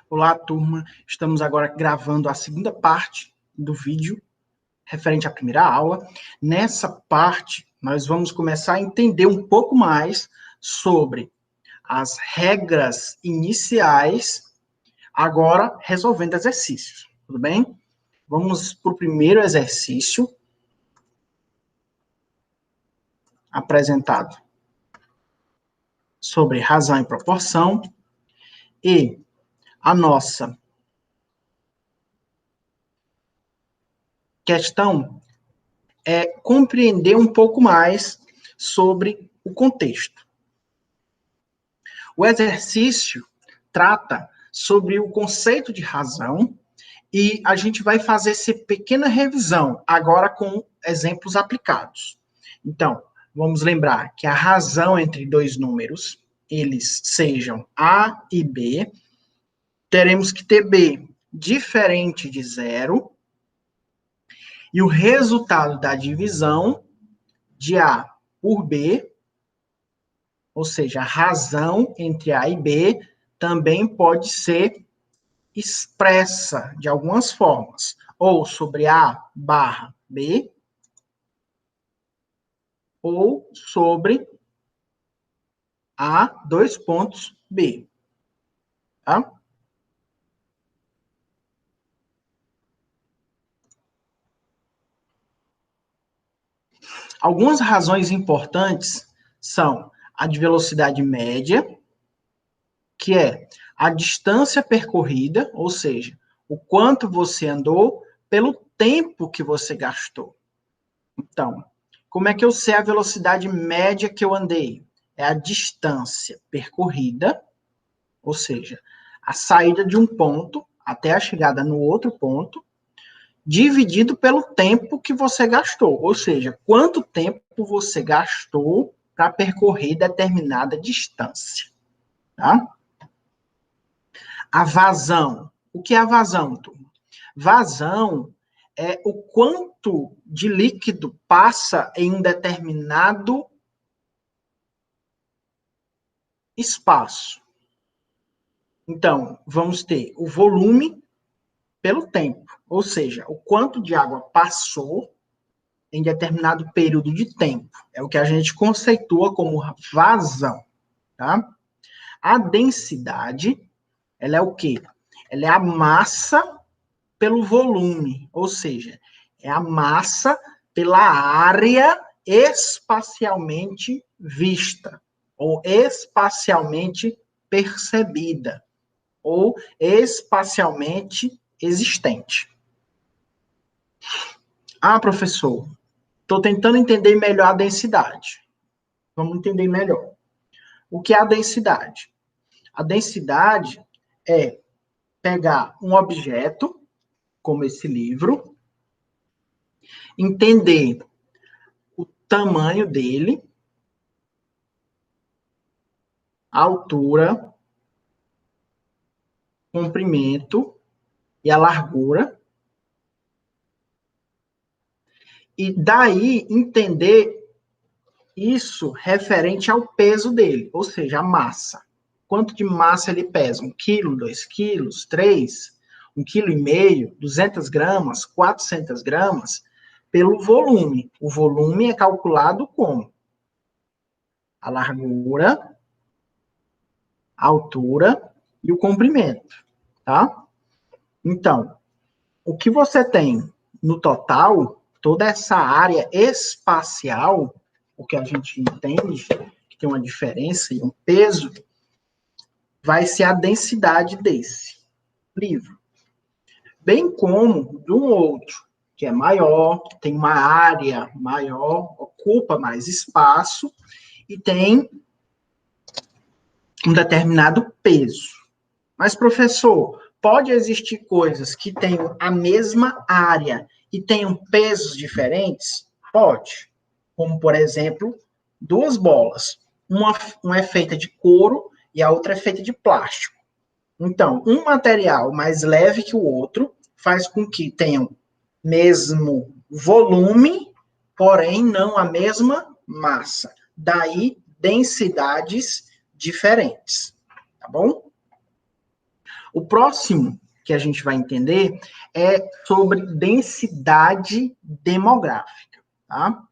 Olá, turma. Estamos agora gravando a segunda parte do vídeo referente à primeira aula. Nessa parte, nós vamos começar a entender um pouco mais sobre as regras iniciais, agora resolvendo exercícios, tudo bem? Vamos para o primeiro exercício apresentado sobre razão e proporção, e a nossa questão é compreender um pouco mais sobre o contexto. O exercício trata sobre o conceito de razão e a gente vai fazer essa pequena revisão agora com exemplos aplicados. Então, vamos lembrar que a razão entre dois números, eles sejam A e B, teremos que ter B diferente de zero, e o resultado da divisão de A por B, ou seja, a razão entre A e B, também pode ser expressa de algumas formas, ou sobre A barra B, ou sobre A, dois pontos, B. Tá? Algumas razões importantes são a de velocidade média, que é a distância percorrida, ou seja, o quanto você andou pelo tempo que você gastou. Então, como é que eu sei a velocidade média que eu andei? É a distância percorrida, ou seja, a saída de um ponto até a chegada no outro ponto, dividido pelo tempo que você gastou, ou seja, quanto tempo você gastou para percorrer determinada distância, tá? A vazão. O que é a vazão, turma? Vazão é o quanto de líquido passa em um determinado espaço. Então, vamos ter o volume pelo tempo, ou seja, o quanto de água passou em determinado período de tempo. É o que a gente conceitua como vazão, tá? A densidade, ela é o quê? Ela é a massa pelo volume, ou seja, é a massa pela área espacialmente vista, ou espacialmente percebida, ou espacialmente existente. Ah, professor, estou tentando entender melhor a densidade. Vamos entender melhor. O que é a densidade? A densidade é pegar um objeto, como esse livro, entender o tamanho dele, a altura, comprimento e a largura, e daí entender isso referente ao peso dele, ou seja, a massa. Quanto de massa ele pesa? 1 quilo, 2 quilos, 3, 1,5 kg, 200 gramas, 400 gramas, pelo volume. O volume é calculado como a largura, a altura e o comprimento, tá? Então, o que você tem no total, toda essa área espacial, o que a gente entende que tem uma diferença e um peso, vai ser a densidade desse livro. Bem como de um outro, que é maior, que tem uma área maior, ocupa mais espaço e tem um determinado peso. Mas, professor, pode existir coisas que tenham a mesma área e tenham pesos diferentes? Pode. Como, por exemplo, duas bolas. Uma é feita de couro e a outra é feita de plástico. Então, um material mais leve que o outro faz com que tenham mesmo volume, porém não a mesma massa. Daí, densidades diferentes. Tá bom? O próximo que a gente vai entender é sobre densidade demográfica, tá?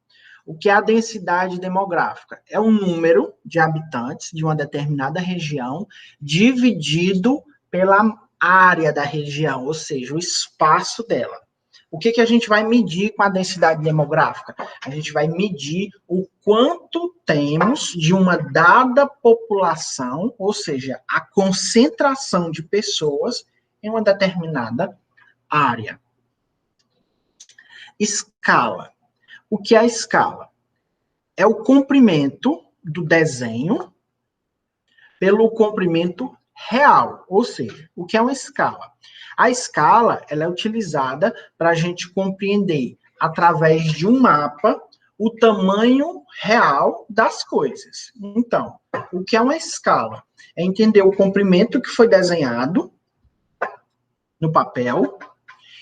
O que é a densidade demográfica? É o número de habitantes de uma determinada região dividido pela área da região, ou seja, o espaço dela. O que a gente vai medir com a densidade demográfica? A gente vai medir o quanto temos de uma dada população, ou seja, a concentração de pessoas em uma determinada área. Escala. O que é a escala? É o comprimento do desenho pelo comprimento real, ou seja, o que é uma escala? A escala ela é utilizada para a gente compreender, através de um mapa, o tamanho real das coisas. Então, o que é uma escala? É entender o comprimento que foi desenhado no papel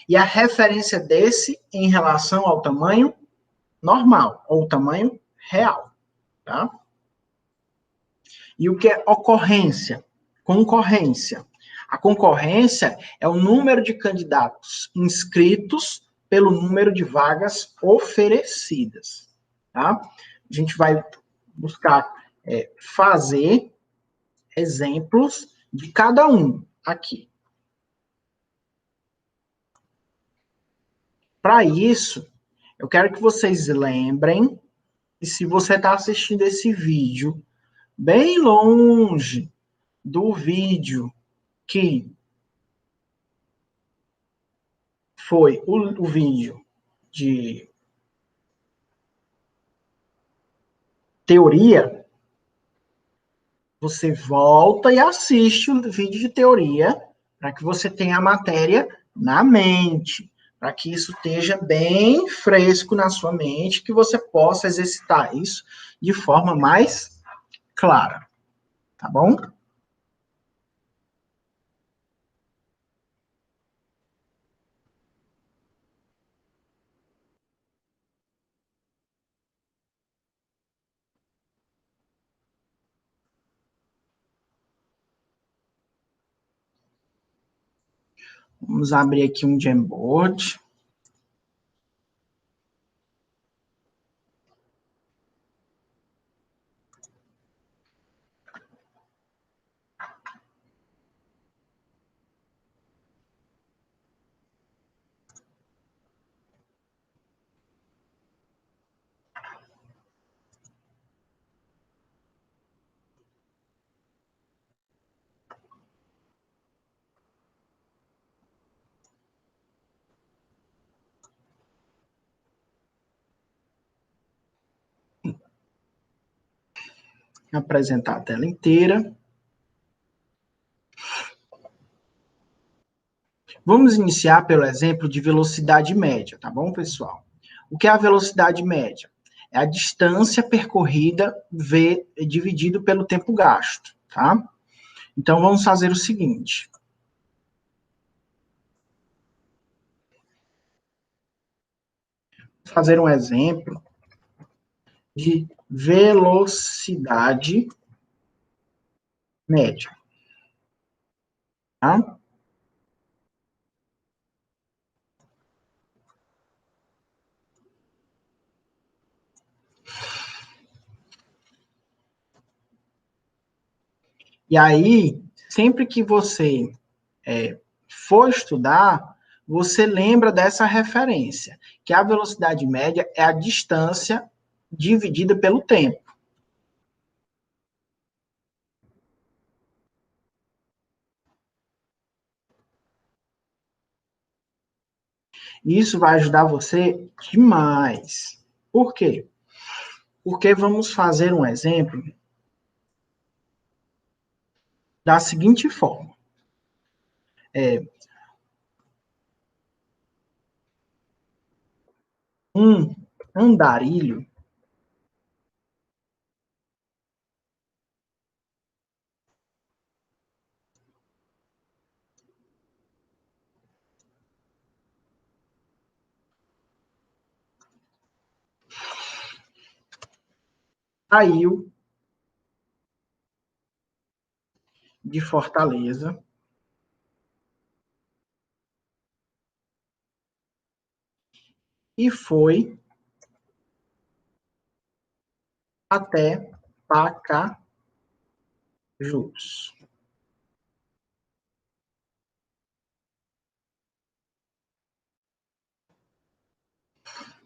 e a referência desse em relação ao tamanho normal, ou tamanho real, tá? E o que é ocorrência? Concorrência. A concorrência é o número de candidatos inscritos pelo número de vagas oferecidas, tá? A gente vai buscar fazer exemplos de cada um aqui. Para isso, eu quero que vocês lembrem, e se você está assistindo esse vídeo bem longe do vídeo que foi o vídeo de teoria, você volta e assiste o vídeo de teoria para que você tenha a matéria na mente, para que isso esteja bem fresco na sua mente, que você possa exercitar isso de forma mais clara, tá bom? Vamos abrir aqui um Jamboard. Apresentar a tela inteira. Vamos iniciar pelo exemplo de velocidade média, tá bom, pessoal? O que é a velocidade média? É a distância percorrida dividido pelo tempo gasto, tá? Então, vamos fazer o seguinte. Vou fazer um exemplo de velocidade média, tá? E aí, sempre que você for estudar, você lembra dessa referência, que a velocidade média é a distância dividida pelo tempo. Isso vai ajudar você demais. Por quê? Porque vamos fazer um exemplo da seguinte forma. Um andarilho saiu de Fortaleza e foi até Pacajus.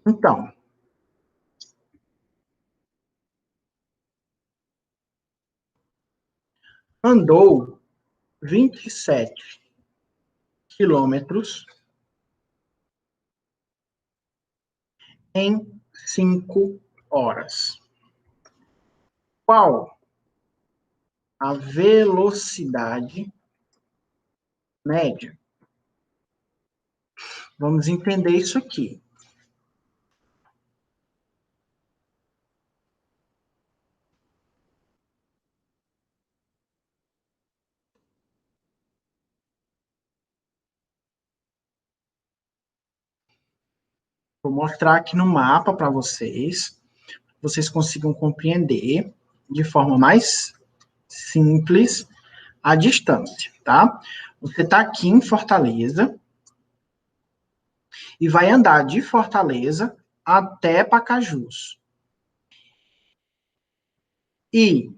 Então, andou 27 quilômetros em 5 horas. Qual a velocidade média? Vamos entender isso aqui. Vou mostrar aqui no mapa para vocês consigam compreender de forma mais simples a distância, tá? Você está aqui em Fortaleza e vai andar de Fortaleza até Pacajus. E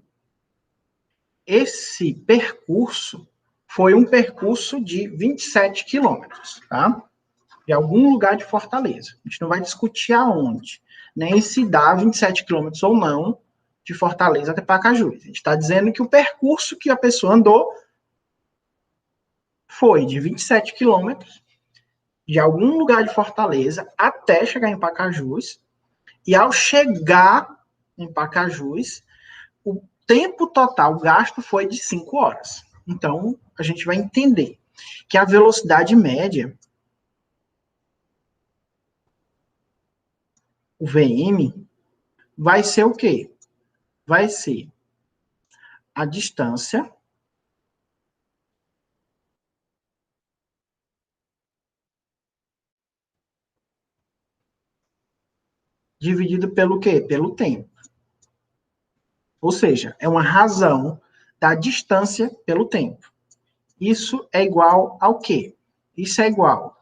esse percurso foi um percurso de 27 quilômetros, tá? De algum lugar de Fortaleza. A gente não vai discutir aonde, nem se dá 27 quilômetros ou não de Fortaleza até Pacajus. A gente está dizendo que o percurso que a pessoa andou foi de 27 quilômetros de algum lugar de Fortaleza até chegar em Pacajus. E ao chegar em Pacajus, o tempo total gasto foi de 5 horas. Então, a gente vai entender que a velocidade média, o VM, vai ser o quê? Vai ser a distância dividido pelo quê? Pelo tempo. Ou seja, é uma razão da distância pelo tempo. Isso é igual ao quê? Isso é igual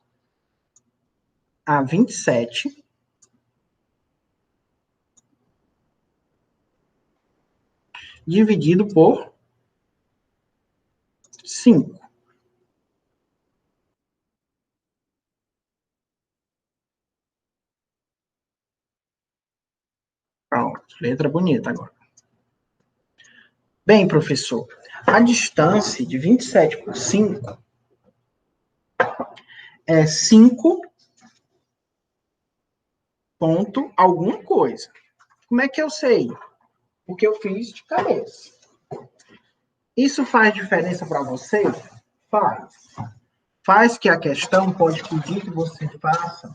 a 27 dividido por 5. Pronto, letra bonita agora. Bem, professor, a distância de 27 por 5 é 5 ponto alguma coisa. Como é que eu sei? Porque eu fiz de cabeça. Isso faz diferença para você? Faz. Faz que a questão pode pedir que você faça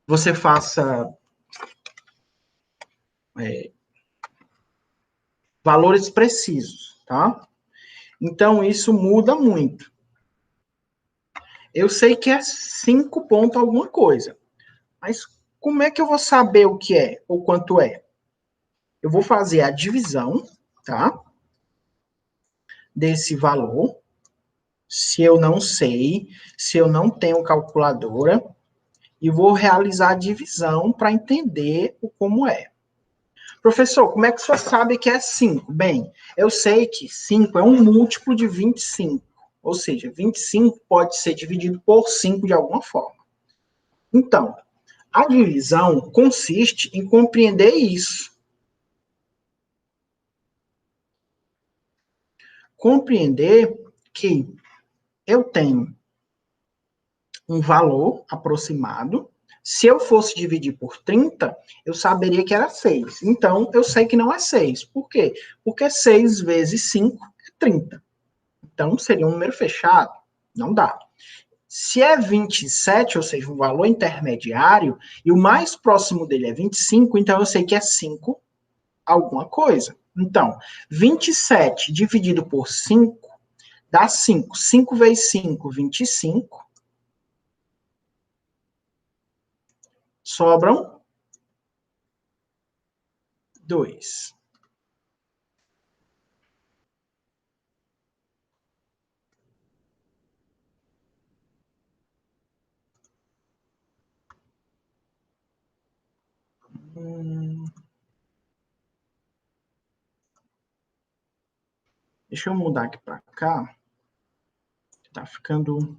você faça é, valores precisos, tá? Então, isso muda muito. Eu sei que é 5 ponto alguma coisa, mas como é que eu vou saber o que é ou quanto é? Eu vou fazer a divisão, tá? Desse valor. Se eu não sei, se eu não tenho calculadora, e vou realizar a divisão para entender o como é. Professor, como é que o senhor sabe que é 5? Bem, eu sei que 5 é um múltiplo de 25. Ou seja, 25 pode ser dividido por 5 de alguma forma. Então, a divisão consiste em compreender isso. Compreender que eu tenho um valor aproximado. Se eu fosse dividir por 30, eu saberia que era 6. Então, eu sei que não é 6. Por quê? Porque 6 vezes 5 é 30. Então, seria um número fechado. Não dá. Se é 27, ou seja, um valor intermediário, e o mais próximo dele é 25, então eu sei que é 5 alguma coisa. Então, 27 dividido por 5 dá 5. 5 vezes 5, 25. Sobram 2. Deixa eu mudar aqui para cá. Tá ficando...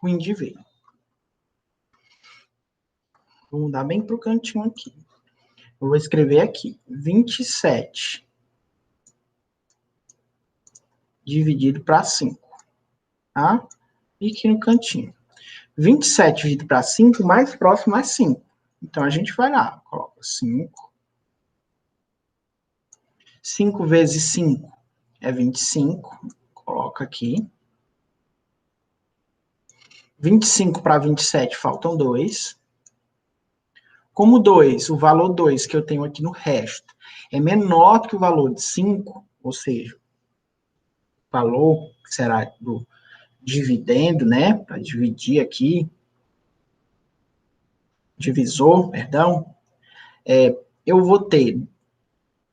ruim de ver. Vou mudar bem para o cantinho aqui. Eu vou escrever aqui, 27 dividido para 5, tá? E aqui no cantinho. 27 dividido para 5, mais próximo é 5. Então, a gente vai lá, coloca 5. 5 vezes 5 é 25. Coloca aqui. 25 para 27 faltam 2. Como 2, o valor 2 que eu tenho aqui no resto é menor que o valor de 5, ou seja, o valor que será do dividendo, né, para dividir aqui, divisor, perdão, eu vou ter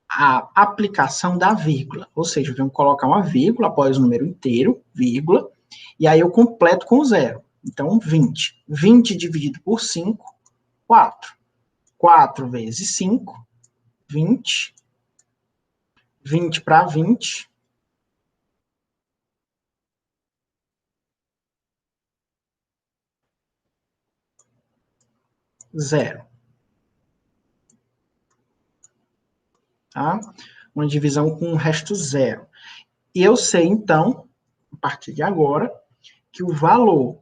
a aplicação da vírgula, ou seja, eu tenho que colocar uma vírgula após o número inteiro, vírgula, e aí eu completo com zero. Então, 20. 20 dividido por 5, 4. 4 vezes 5, 20. 20 para 20, 0. Tá? Uma divisão com o resto zero. E eu sei, então, a partir de agora, que o valor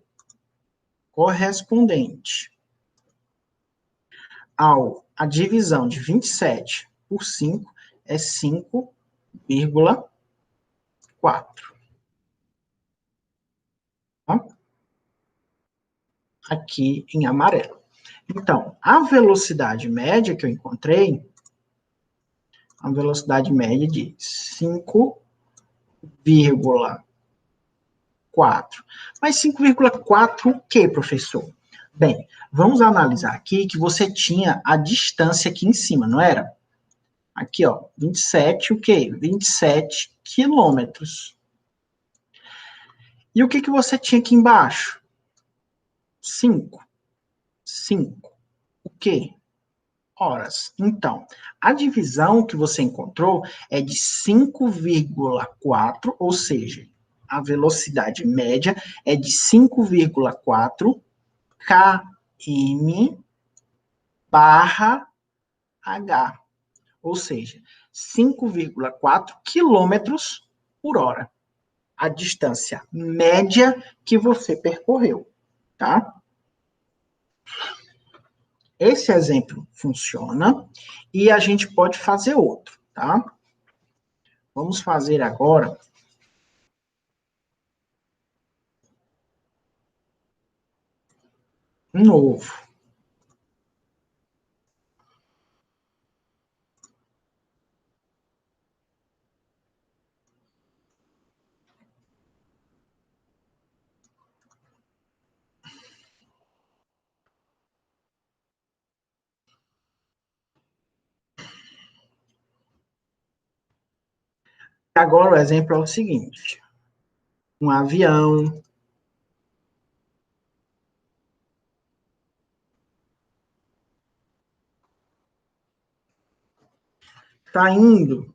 correspondente à divisão de 27 por 5 é 5,4. Tá? Aqui em amarelo. Então, a velocidade média que eu encontrei, a velocidade média de 5,4. Mas 5,4 o quê, professor? Bem, vamos analisar aqui que você tinha a distância aqui em cima, não era? Aqui, ó, 27, o quê? 27 quilômetros. E o que que você tinha aqui embaixo? 5. 5. O quê? Horas. Então, a divisão que você encontrou é de 5,4, ou seja, a velocidade média é de 5,4 km barra h, ou seja, 5,4 quilômetros por hora. A distância média que você percorreu, tá? Esse exemplo funciona e a gente pode fazer outro, tá? Vamos fazer agora um novo. Agora o exemplo é o seguinte: um avião está indo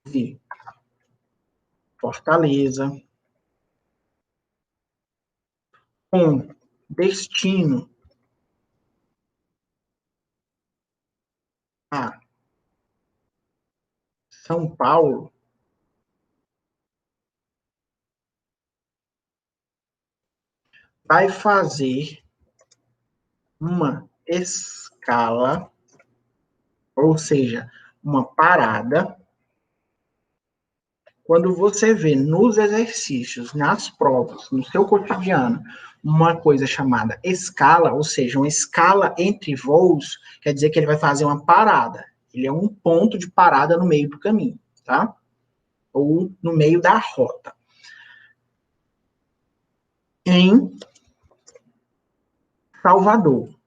de Fortaleza com destino a São Paulo, vai fazer uma escala, ou seja, uma parada. Quando você vê nos exercícios, nas provas, no seu cotidiano, uma coisa chamada escala, ou seja, uma escala entre voos, quer dizer que ele vai fazer uma parada. Ele é um ponto de parada no meio do caminho, tá? Ou no meio da rota. Em Salvador.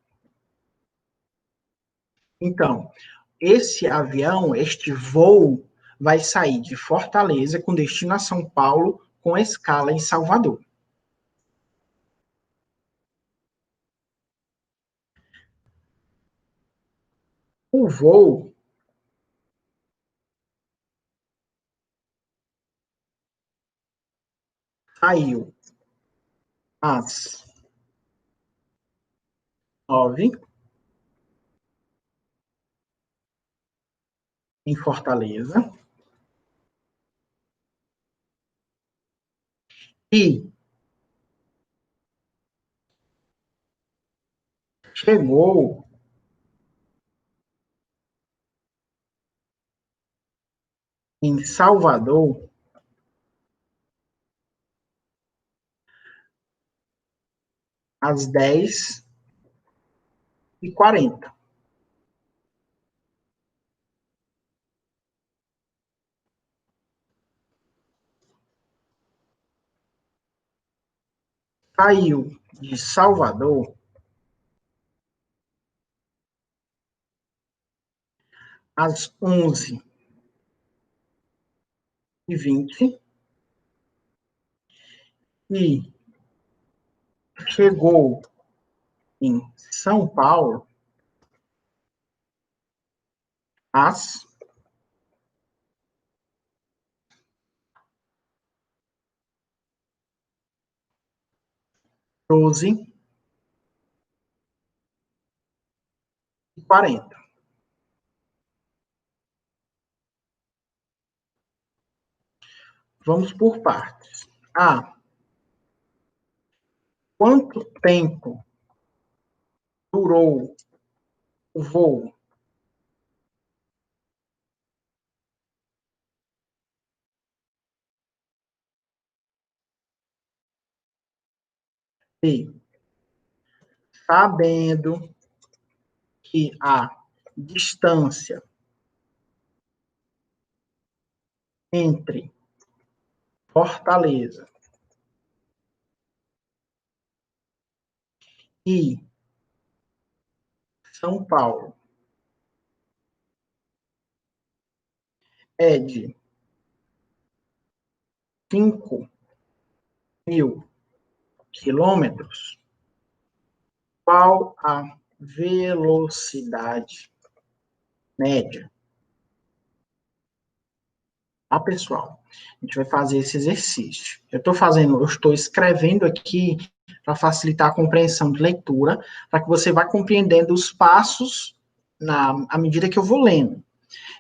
Então, esse avião, este voo, vai sair de Fortaleza com destino a São Paulo, com escala em Salvador. O voo saiu às 9 em Fortaleza e chegou em Salvador às 10h40. Saiu de Salvador às 11h20 e chegou em São Paulo às 12h40. Vamos por partes. A. Quanto tempo durou o voo? B. Sabendo que a distância entre Fortaleza e São Paulo é de 5.000 quilômetros, qual a velocidade média? Tá, pessoal? A gente vai fazer esse exercício. Eu estou escrevendo aqui para facilitar a compreensão de leitura, para que você vá compreendendo os passos à medida que eu vou lendo.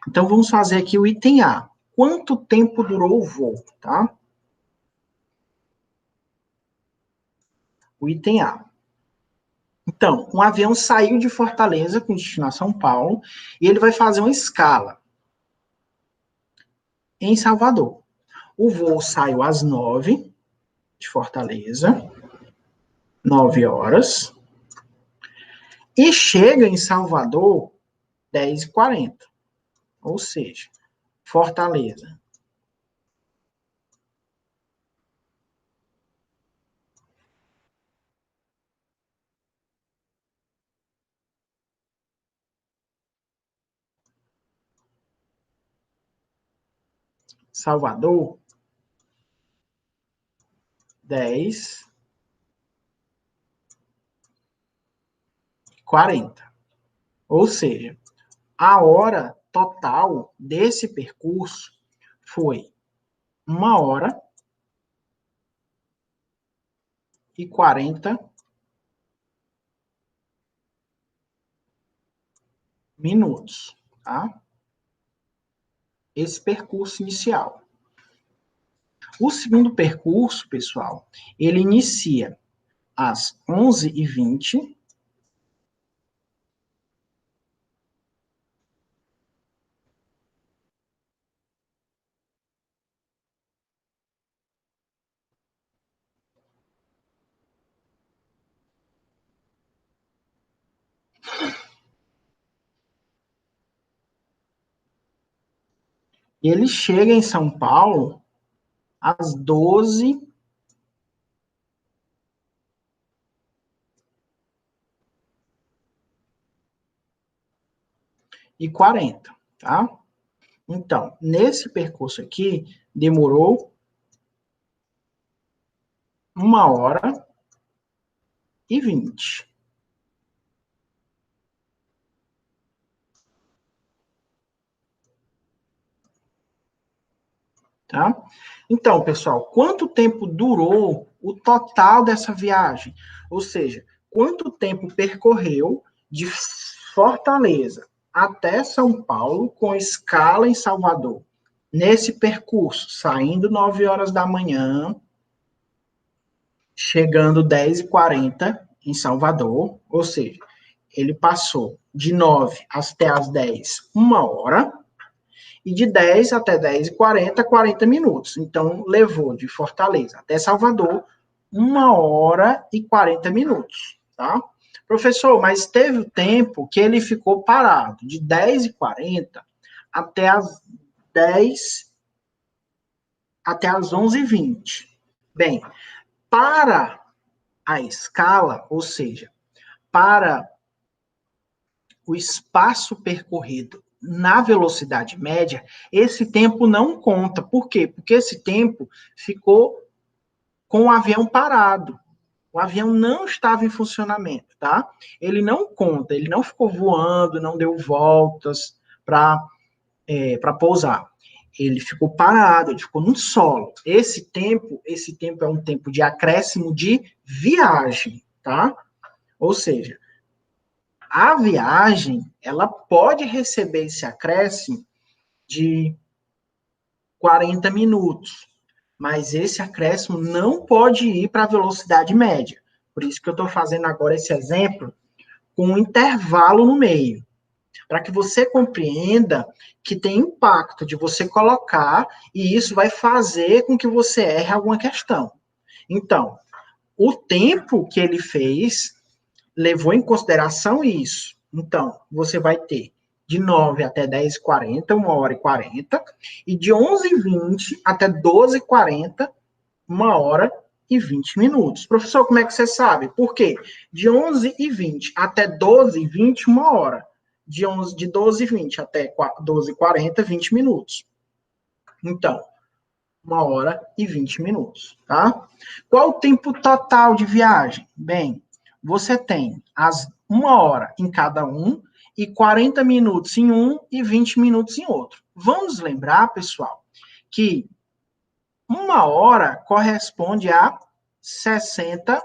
Então, vamos fazer aqui o item A. Quanto tempo durou o voo, tá? O item A. Então, um avião saiu de Fortaleza com destino a São Paulo e ele vai fazer uma escala em Salvador. O voo saiu às 9 de Fortaleza, 9 horas, e chega em Salvador 10h40. Ou seja, Fortaleza, Salvador, 10h40. Ou seja, a hora total desse percurso foi 1h40 tá? Esse percurso inicial. O segundo percurso, pessoal, ele inicia às 11h20 e ele chega em São Paulo às 12 40, tá? Então, nesse percurso aqui, demorou 1h20. Tá? Então, pessoal, quanto tempo durou o total dessa viagem? Ou seja, quanto tempo percorreu de Fortaleza até São Paulo, com escala em Salvador? Nesse percurso, saindo 9 horas da manhã, chegando 10h40 em Salvador, ou seja, ele passou de 9 até as 10, 1 hora, e de 10 até 10h40, 40 minutos. Então, levou de Fortaleza até Salvador 1h40 minutos, tá? Professor, mas teve o tempo que ele ficou parado, de 10h40 até as 10, até as 11h20. Bem, para a escala, ou seja, para o espaço percorrido na velocidade média, esse tempo não conta. Por quê? Porque esse tempo ficou com o avião parado. O avião não estava em funcionamento, tá? Ele não conta, ele não ficou voando, não deu voltas para pousar. Ele ficou parado, ele ficou no solo. Esse tempo é um tempo de acréscimo de viagem, tá? Ou seja, a viagem, ela pode receber esse acréscimo de 40 minutos, mas esse acréscimo não pode ir para a velocidade média. Por isso que eu estou fazendo agora esse exemplo com um intervalo no meio, para que você compreenda que tem impacto de você colocar, e isso vai fazer com que você erre alguma questão. Então, o tempo que ele fez levou em consideração isso. Então, você vai ter de 9 até 10h40, 1h40, e de 11h20 até 12h40, 1h20 minutos. Professor, como é que você sabe? Por quê? De 11h20 até 12h20, 1 hora. De 12h20 até 12h40, 20 minutos. Então, 1h20 minutos, tá? Qual o tempo total de viagem? Bem, você tem as 1 hora em cada um, e 40 minutos em um e 20 minutos em outro. Vamos lembrar, pessoal, que 1 hora corresponde a 60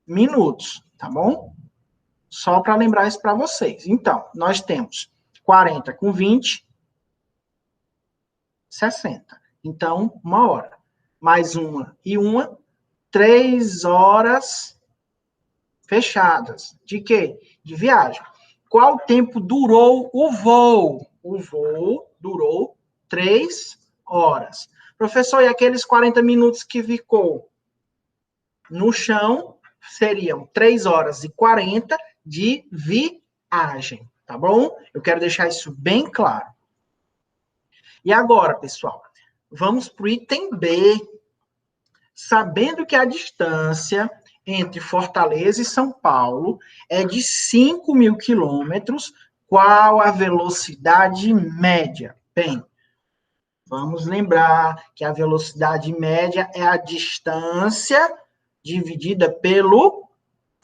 minutos, tá bom? Só para lembrar isso para vocês. Então, nós temos 40 com 20, 60. Então, 1 hora. Mais uma e uma, 3 horas fechadas. De quê? De viagem. Qual tempo durou o voo? O voo durou 3 horas. Professor, e aqueles 40 minutos que ficou no chão seriam 3h40 de viagem, tá bom? Eu quero deixar isso bem claro. E agora, pessoal, vamos para o item B. Sabendo que a distância entre Fortaleza e São Paulo é de 5.000 quilômetros, qual a velocidade média? Bem, vamos lembrar que a velocidade média é a distância dividida pelo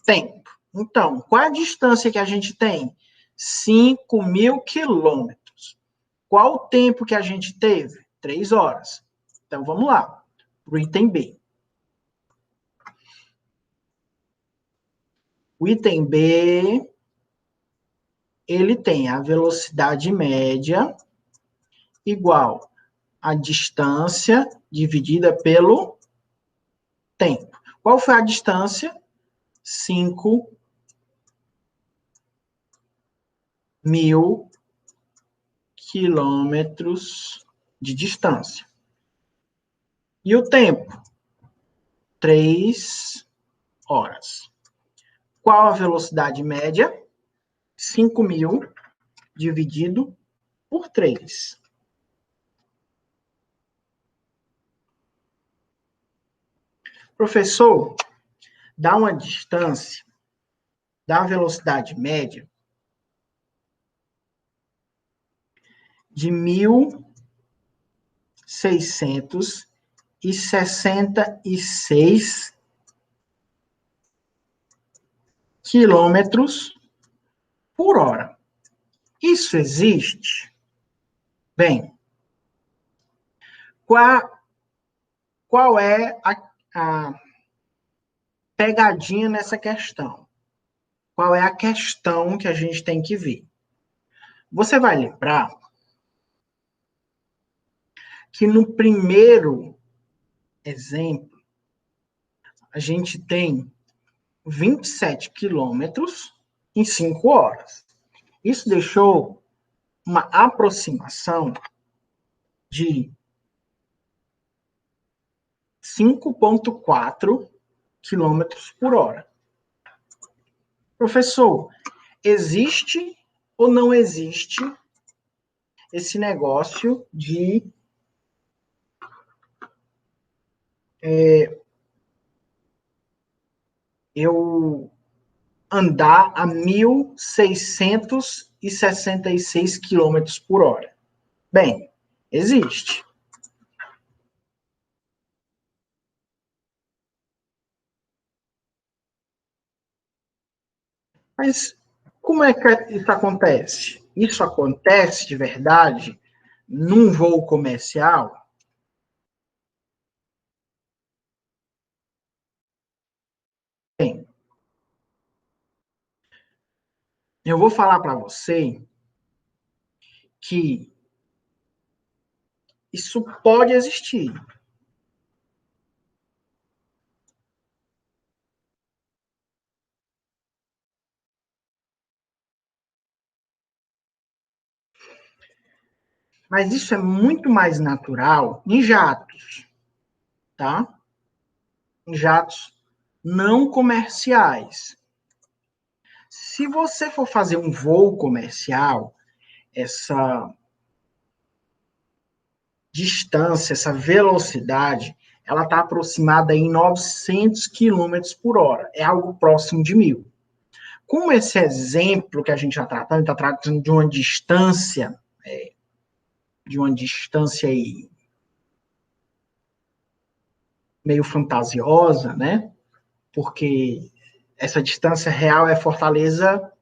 tempo. Então, qual é a distância que a gente tem? 5.000 quilômetros. Qual o tempo que a gente teve? 3 horas. Então, vamos lá, para o item B. O item B, ele tem a velocidade média igual a distância dividida pelo tempo. Qual foi a distância? 5.000 quilômetros de distância. E o tempo? 3 horas. Qual a velocidade média? 5.000 dividido por 3. Professor, dá uma distância da velocidade média de 1.666 quilômetros por hora. Isso existe? Bem, qual é a pegadinha nessa questão? Qual é a questão que a gente tem que ver? Você vai lembrar que no primeiro exemplo, a gente tem 27 quilômetros em 5 horas. Isso deixou uma aproximação de 5,4 quilômetros por hora. Professor, existe ou não existe esse negócio de eu andar a 1.666 quilômetros por hora? Bem, existe. Mas como é que isso acontece? Isso acontece de verdade num voo comercial? Bem, eu vou falar para você que isso pode existir. Mas isso é muito mais natural em jatos, tá? Em jatos não comerciais. Se você for fazer um voo comercial, essa distância, essa velocidade, ela está aproximada em 900 quilômetros por hora. É algo próximo de 1.000. Como esse exemplo que a gente está tratando de uma distância aí meio fantasiosa, né? Porque essa distância real é Fortaleza,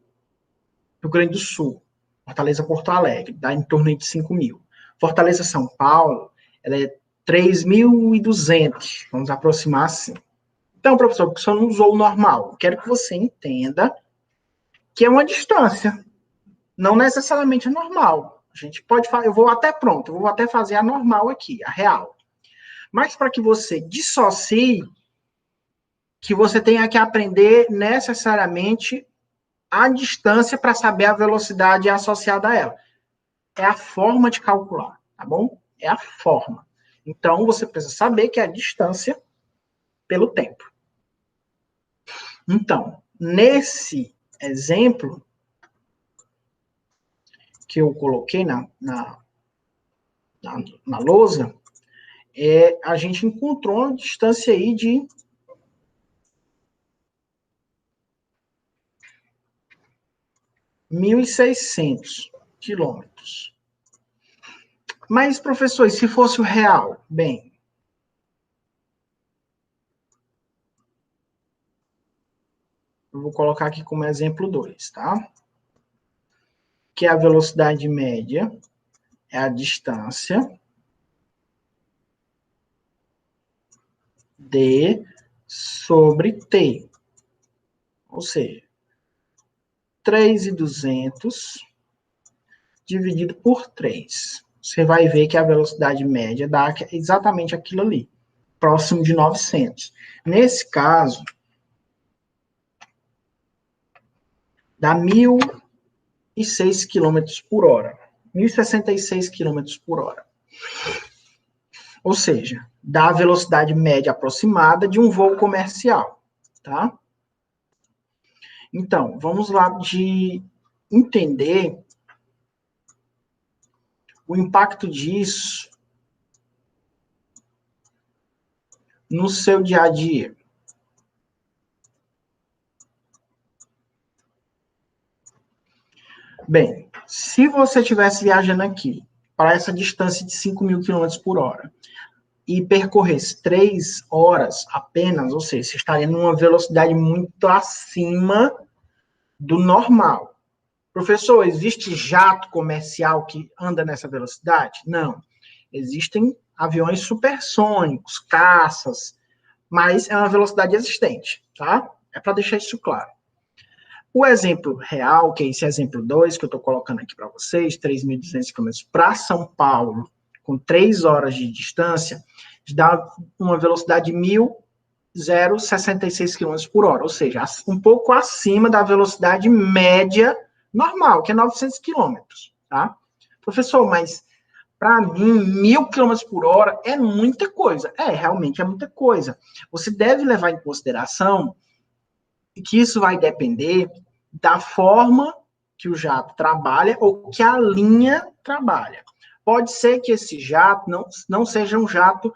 Rio Grande do Sul, Fortaleza, Porto Alegre, dá em torno de 5.000. Fortaleza, São Paulo, ela é 3.200, vamos aproximar assim. Então, professor, você não usou o normal. Quero que você entenda que é uma distância, não necessariamente é normal. A gente pode fazer, eu vou até fazer a normal aqui, a real. Mas para que você dissocie, que você tenha que aprender necessariamente a distância para saber a velocidade associada a ela. É a forma de calcular, tá bom? É a forma. Então, você precisa saber que é a distância pelo tempo. Então, nesse exemplo que eu coloquei na lousa, a gente encontrou uma distância aí de 1.600 quilômetros. Mas, professor, e se fosse o real? Bem, eu vou colocar aqui como exemplo 2, tá? Que é a velocidade média, é a distância D sobre T. Ou seja, 3.200 dividido por 3. Você vai ver que a velocidade média dá exatamente aquilo ali, próximo de 900. Nesse caso, dá 1.006 km por hora. 1.066 km por hora. Ou seja, dá a velocidade média aproximada de um voo comercial, tá? Então, vamos lá de entender o impacto disso no seu dia a dia. Bem, se você estivesse viajando aqui para essa distância de 5.000 km por hora e percorresse 3 horas apenas, ou seja, você estaria numa velocidade muito acima do normal. Professor, existe jato comercial que anda nessa velocidade? Não. Existem aviões supersônicos, caças, mas é uma velocidade existente, tá? É para deixar isso claro. O exemplo real, que é esse exemplo 2 que eu estou colocando aqui para vocês, 3.200 km para São Paulo, com 3 horas de distância, dá uma velocidade de 1.066 km por hora, ou seja, um pouco acima da velocidade média normal, que é 900 km, tá? Professor, mas para mim, 1.000 km por hora é muita coisa. Realmente é muita coisa. Você deve levar em consideração que isso vai depender da forma que o jato trabalha ou que a linha trabalha. Pode ser que esse jato não seja um jato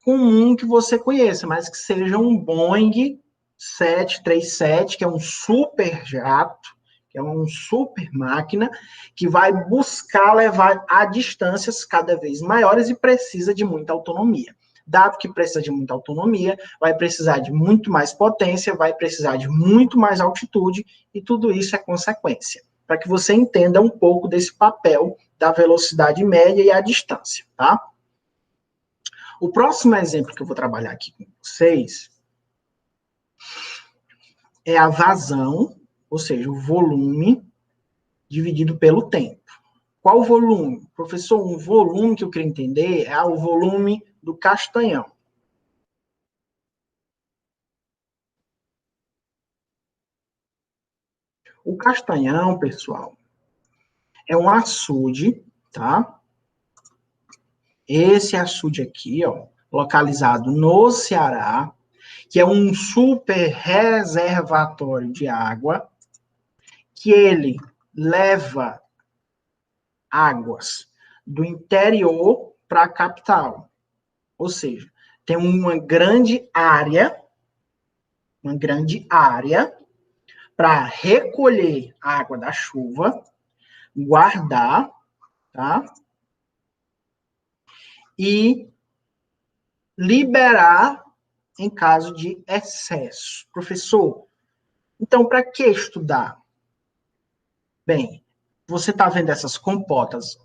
comum que você conheça, mas que seja um Boeing 737, que é um super jato, que é uma super máquina, que vai buscar levar a distâncias cada vez maiores e precisa de muita autonomia. Dado que precisa de muita autonomia, vai precisar de muito mais potência, vai precisar de muito mais altitude, e tudo isso é consequência, para que você entenda um pouco desse papel da velocidade média e a distância, tá? O próximo exemplo que eu vou trabalhar aqui com vocês é a vazão, ou seja, o volume dividido pelo tempo. Qual o volume? Professor, um volume que eu queria entender é o volume do castanhão. O castanhão, pessoal, é um açude, tá? Esse açude aqui, ó, localizado no Ceará, que é um super reservatório de água, que ele leva águas do interior para a capital. Ou seja, tem uma grande área para recolher a água da chuva, guardar, tá? E liberar em caso de excesso. Professor, então para que estudar? Bem, você está vendo essas comportas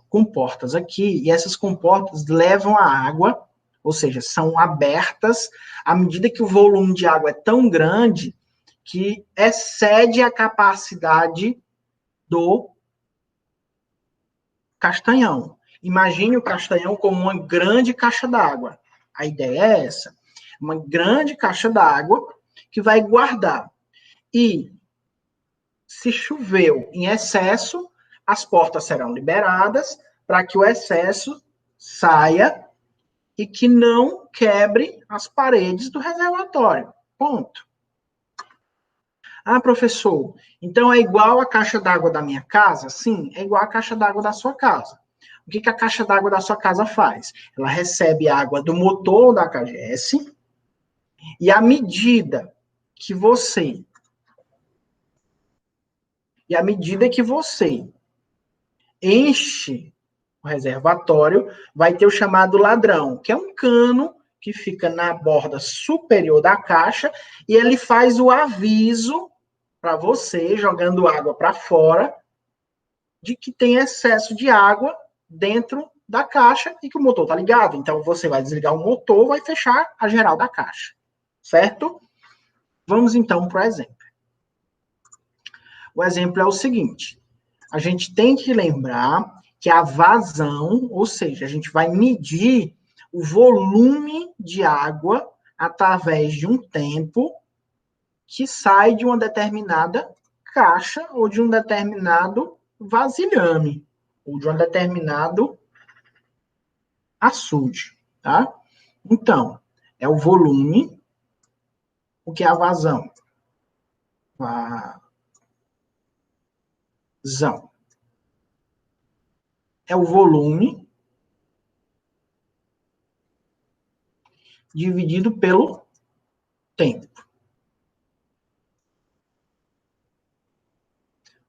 aqui, e essas comportas levam a água, ou seja, são abertas à medida que o volume de água é tão grande que excede a capacidade do castanhão. Imagine o castanhão como uma grande caixa d'água. A ideia é essa. Uma grande caixa d'água que vai guardar. E se choveu em excesso, as portas serão liberadas para que o excesso saia e que não quebre as paredes do reservatório. Ponto. Ah, professor, então é igual a caixa d'água da minha casa? Sim, é igual a caixa d'água da sua casa. O que a caixa d'água da sua casa faz? Ela recebe água do motor da KGS e à medida que você enche o reservatório, vai ter o chamado ladrão, que é um cano que fica na borda superior da caixa e ele faz o aviso para você, jogando água para fora, de que tem excesso de água dentro da caixa e que o motor está ligado. Então, você vai desligar o motor, vai fechar a geral da caixa. Certo? Vamos, então, para o exemplo. O exemplo é o seguinte. A gente tem que lembrar que a vazão, ou seja, a gente vai medir o volume de água através de um tempo que sai de uma determinada caixa ou de um determinado vasilhame, ou de um determinado açude, tá? Então, é o volume, o que é a vazão? Vazão. É o volume dividido pelo tempo.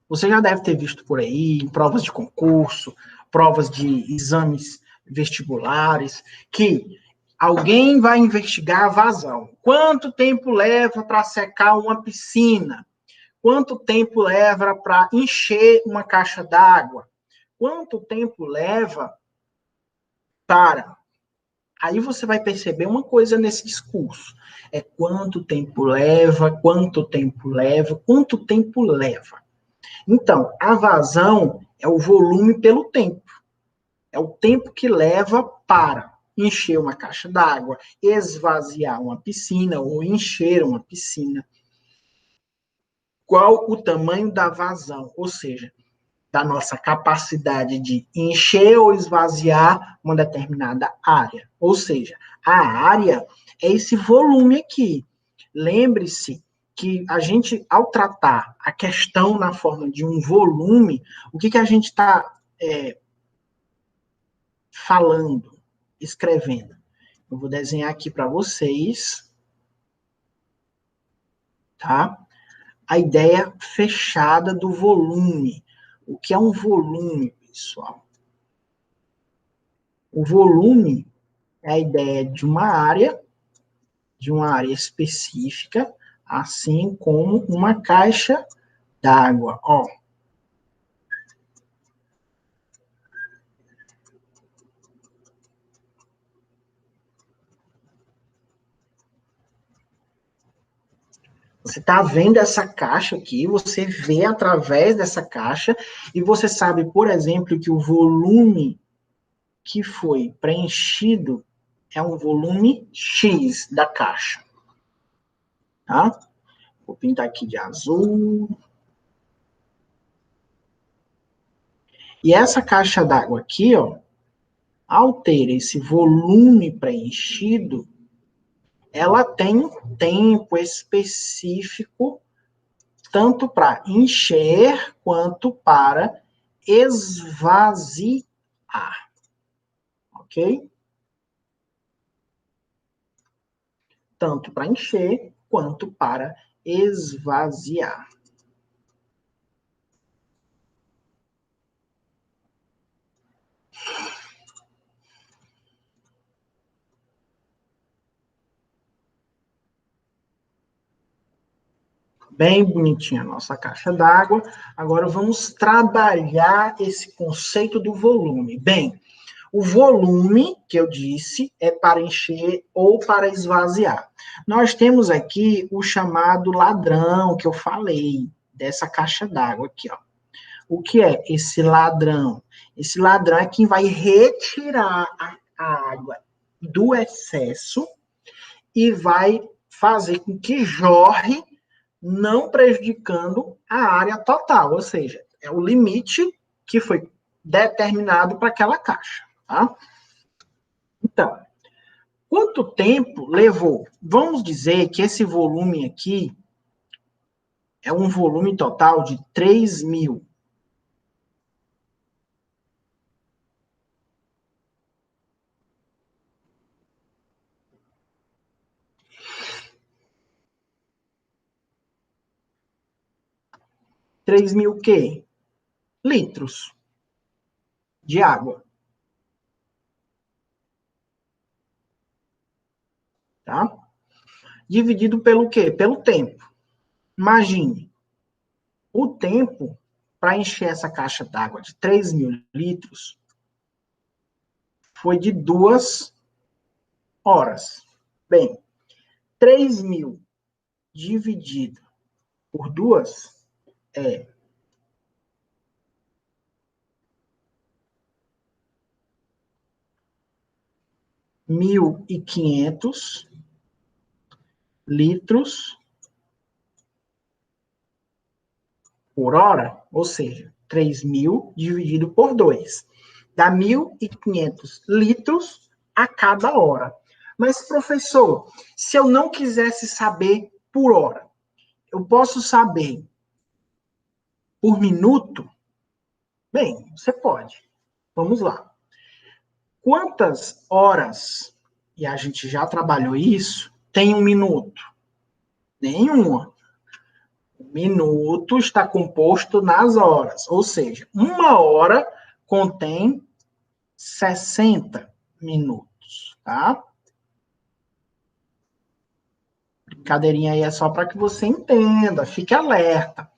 Você já deve ter visto por aí, em provas de concurso, provas de exames vestibulares, que alguém vai investigar a vazão. Quanto tempo leva para secar uma piscina? Quanto tempo leva para encher uma caixa d'água? Quanto tempo leva para... Aí você vai perceber uma coisa nesse discurso. É quanto tempo leva, quanto tempo leva, quanto tempo leva. Então, a vazão é o volume pelo tempo. É o tempo que leva para encher uma caixa d'água, esvaziar uma piscina ou encher uma piscina. Qual o tamanho da vazão? Ou seja, da nossa capacidade de encher ou esvaziar uma determinada área. Ou seja, a área é esse volume aqui. Lembre-se que a gente, ao tratar a questão na forma de um volume, o que a gente está falando, escrevendo? Eu vou desenhar aqui para vocês, tá? A ideia fechada do volume. O que é um volume, pessoal? O volume é a ideia de uma área específica, assim como uma caixa d'água. Ó. Você está vendo essa caixa aqui, você vê através dessa caixa, e você sabe, por exemplo, que o volume que foi preenchido é um volume X da caixa. Tá? Vou pintar aqui de azul. E essa caixa d'água aqui, ó, ao ter esse volume preenchido, ela tem um tempo específico, tanto para encher quanto para esvaziar. Ok? Tanto para encher quanto para esvaziar. Bem bonitinha a nossa caixa d'água. Agora vamos trabalhar esse conceito do volume. Bem, o volume, que eu disse, é para encher ou para esvaziar. Nós temos aqui o chamado ladrão, que eu falei, dessa caixa d'água aqui, ó. O que é esse ladrão? Esse ladrão é quem vai retirar a água do excesso e vai fazer com que jorre, não prejudicando a área total, ou seja, é o limite que foi determinado para aquela caixa, tá? Então, quanto tempo levou? Vamos dizer que esse volume aqui é um volume total de 3.000. Três mil o quê? Litros de água. Tá? Dividido pelo quê? Pelo tempo. Imagine, o tempo para encher essa caixa d'água de 3.000 litros foi de 2 horas. Bem, 3.000 dividido por 2 é 1.500 litros por hora, ou seja, 3.000 dividido por 2. Dá 1.500 litros a cada hora. Mas, professor, se eu não quisesse saber por hora, eu posso saber por minuto? Bem, você pode. Vamos lá. Quantas horas, e a gente já trabalhou isso, tem um minuto? Nenhuma. O minuto está composto nas horas, ou seja, 1 hora contém 60 minutos, tá? Brincadeirinha aí é só para que você entenda, fique alerta.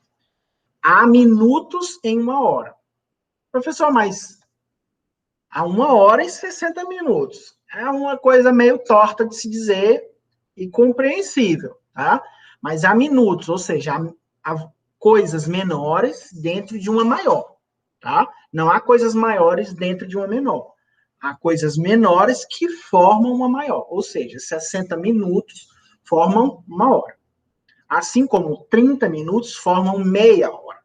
Há minutos em uma hora. Professor, mas há 1 hora e 60 minutos. É uma coisa meio torta de se dizer e compreensível, tá? Mas há minutos, ou seja, há coisas menores dentro de uma maior, tá? Não há coisas maiores dentro de uma menor. Há coisas menores que formam uma maior, ou seja, 60 minutos formam 1 hora. Assim como 30 minutos formam meia hora.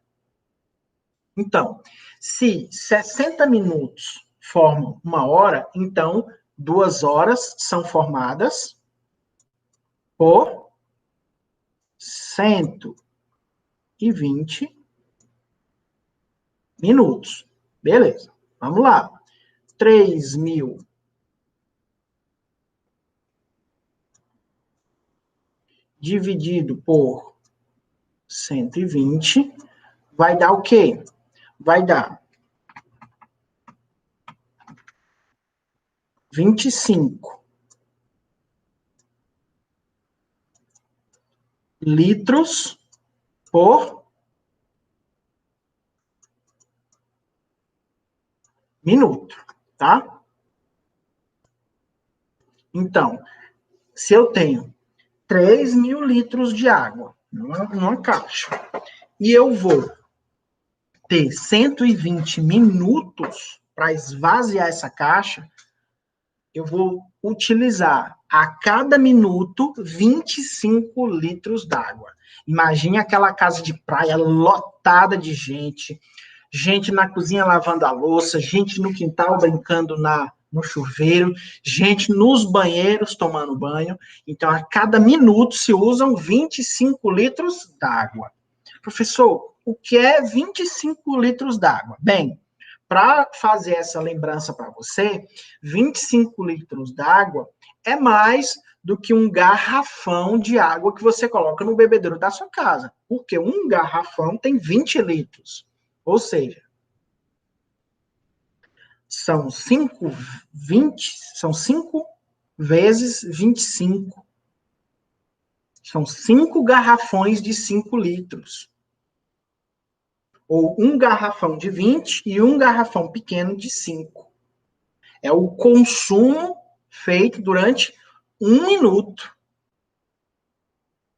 Então, se 60 minutos formam 1 hora, então 2 horas são formadas por 120 minutos. Beleza, vamos lá. 3.000 dividido por 120 vai dar o quê? Vai dar 25 litros por minuto, tá? Então, se eu tenho 3.000 litros de água numa caixa e eu vou ter 120 minutos para esvaziar essa caixa, eu vou utilizar a cada minuto 25 litros d'água. Imagine aquela casa de praia lotada de gente, gente na cozinha lavando a louça, gente no quintal brincando no chuveiro, gente nos banheiros tomando banho. Então, a cada minuto se usam 25 litros d'água. Professor, o que é 25 litros d'água? Bem, para fazer essa lembrança para você, 25 litros d'água é mais do que um garrafão de água que você coloca no bebedouro da sua casa. Porque um garrafão tem 20 litros. Ou seja, são 5 vezes 25. São 5 garrafões de 5 litros. Ou um garrafão de 20 e um garrafão pequeno de 5. É o consumo feito durante 1 minuto.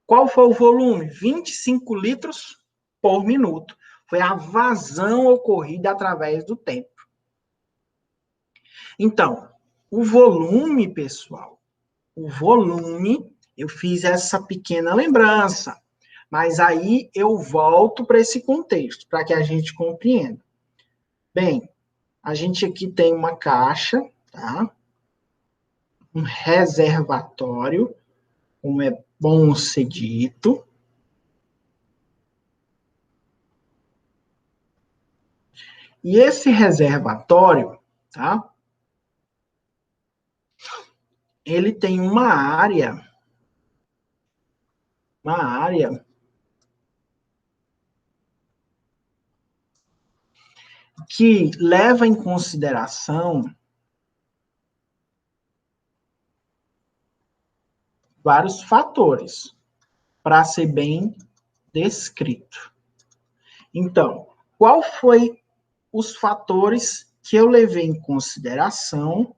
Qual foi o volume? 25 litros por minuto. Foi a vazão ocorrida através do tempo. Então, o volume, pessoal, eu fiz essa pequena lembrança, mas aí eu volto para esse contexto, para que a gente compreenda. Bem, a gente aqui tem uma caixa, tá? Um reservatório, como é bom ser dito. E esse reservatório, tá? Ele tem uma área que leva em consideração vários fatores para ser bem descrito. Então, qual foi os fatores que eu levei em consideração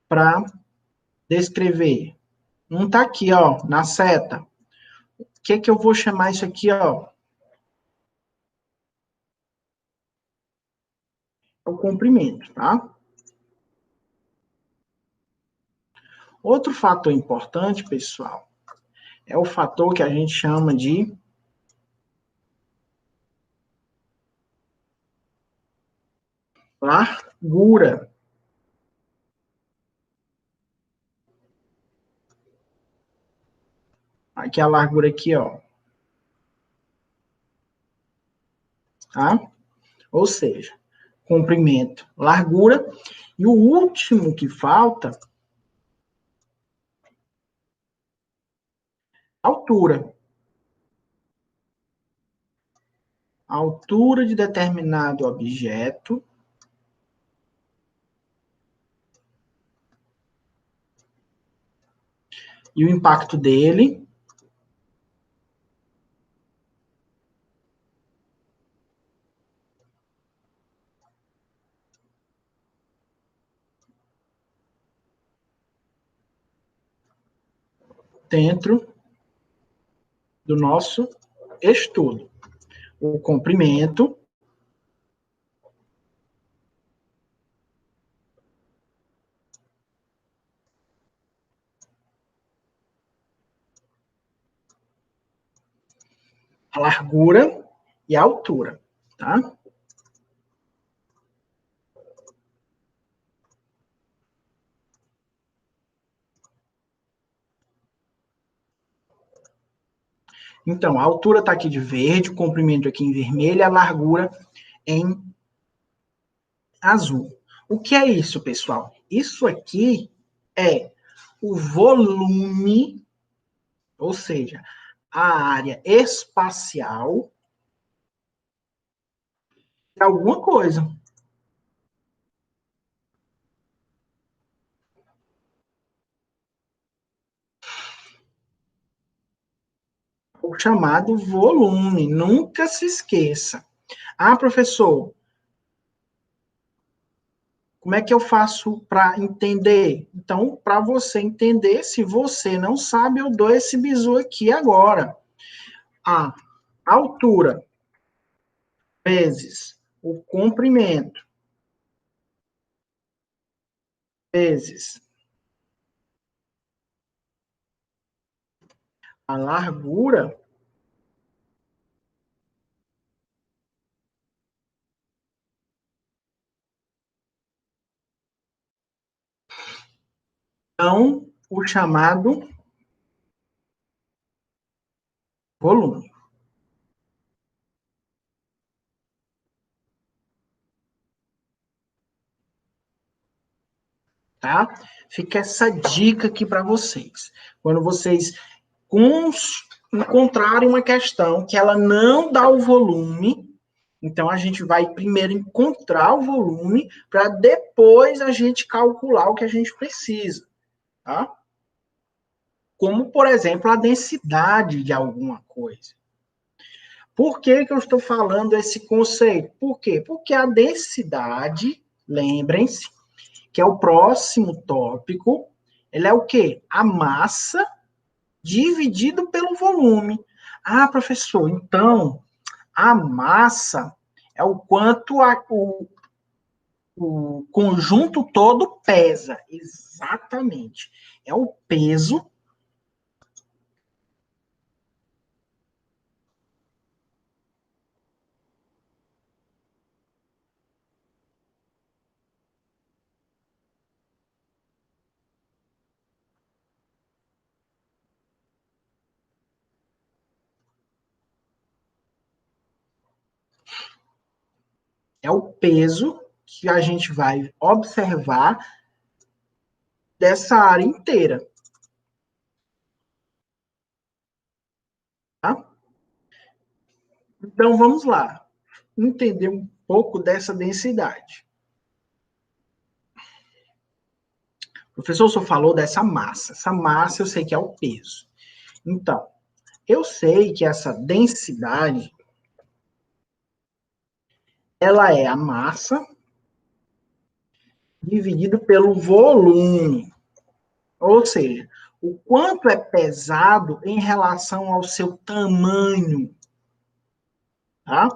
para descrever? Não está aqui, ó, na seta. O que eu vou chamar isso aqui, ó? É o comprimento, tá? Outro fator importante, pessoal, é o fator que a gente chama de largura. Aqui a largura aqui, ó. Tá? Ou seja, comprimento, largura. E o último que falta, altura. A altura de determinado objeto e o impacto dele dentro do nosso estudo. O comprimento, a largura e a altura, tá? Então, a altura está aqui de verde, o comprimento aqui em vermelho, a largura em azul. O que é isso, pessoal? Isso aqui é o volume, ou seja, a área espacial de alguma coisa. O chamado volume. Nunca se esqueça. Ah, professor, como é que eu faço para entender? Então, para você entender, se você não sabe, eu dou esse bizu aqui agora. A altura vezes o comprimento vezes a largura, então o chamado volume, tá? Fica essa dica aqui para vocês. Quando vocês encontrarem uma questão que ela não dá o volume, então a gente vai primeiro encontrar o volume para depois a gente calcular o que a gente precisa, tá? Como, por exemplo, a densidade de alguma coisa. Por que eu estou falando esse conceito? Por quê? Porque a densidade, lembrem-se, que é o próximo tópico, ele é o quê? A massa dividido pelo volume. Ah, professor, então a massa é o quanto o conjunto todo pesa. Exatamente. É o peso. É o peso que a gente vai observar dessa área inteira. Tá? Então vamos lá. Entender um pouco dessa densidade. O professor só falou dessa massa. Essa massa eu sei que é o peso. Então, eu sei que essa densidade ela é a massa dividido pelo volume. Ou seja, o quanto é pesado em relação ao seu tamanho. Tá?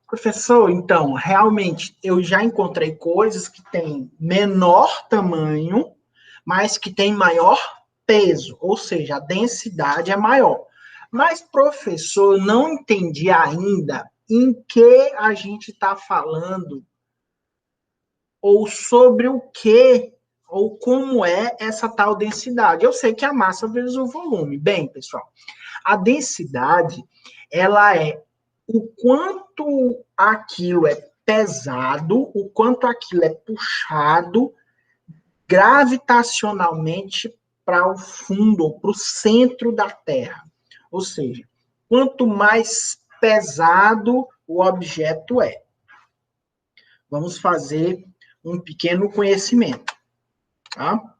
Professor, então, realmente, eu já encontrei coisas que têm menor tamanho, mas que têm maior peso, ou seja, a densidade é maior. Mas, professor, eu não entendi ainda em que a gente está falando, ou sobre o que, ou como é essa tal densidade. Eu sei que a massa vezes o volume. Bem, pessoal, a densidade, ela é o quanto aquilo é pesado, o quanto aquilo é puxado gravitacionalmente para o fundo, ou para o centro da Terra. Ou seja, quanto mais pesado o objeto é. Vamos fazer um pequeno conhecimento, tá?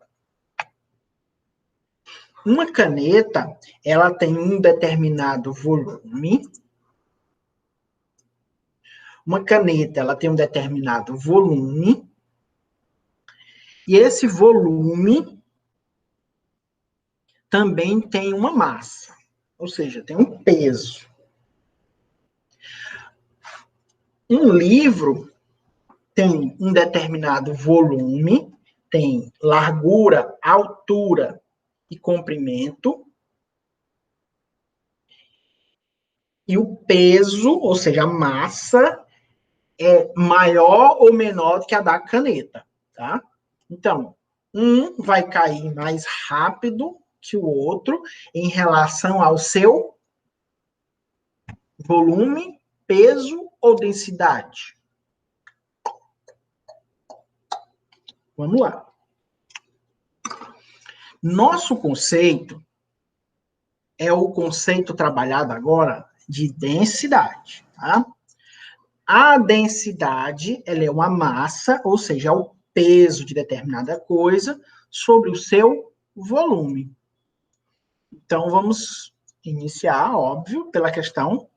Uma caneta, ela tem um determinado volume. Uma caneta, ela tem um determinado volume. E esse volume também tem uma massa, ou seja, tem um peso. Um livro tem um determinado volume, tem largura, altura e comprimento. E o peso, ou seja, a massa, é maior ou menor do que a da caneta, tá? Então, um vai cair mais rápido que o outro em relação ao seu volume, peso ou densidade. Vamos lá. Nosso conceito é o conceito trabalhado agora de densidade, tá? A densidade, ela é uma massa, ou seja, é o peso de determinada coisa sobre o seu volume. Então, vamos iniciar, óbvio, pela questão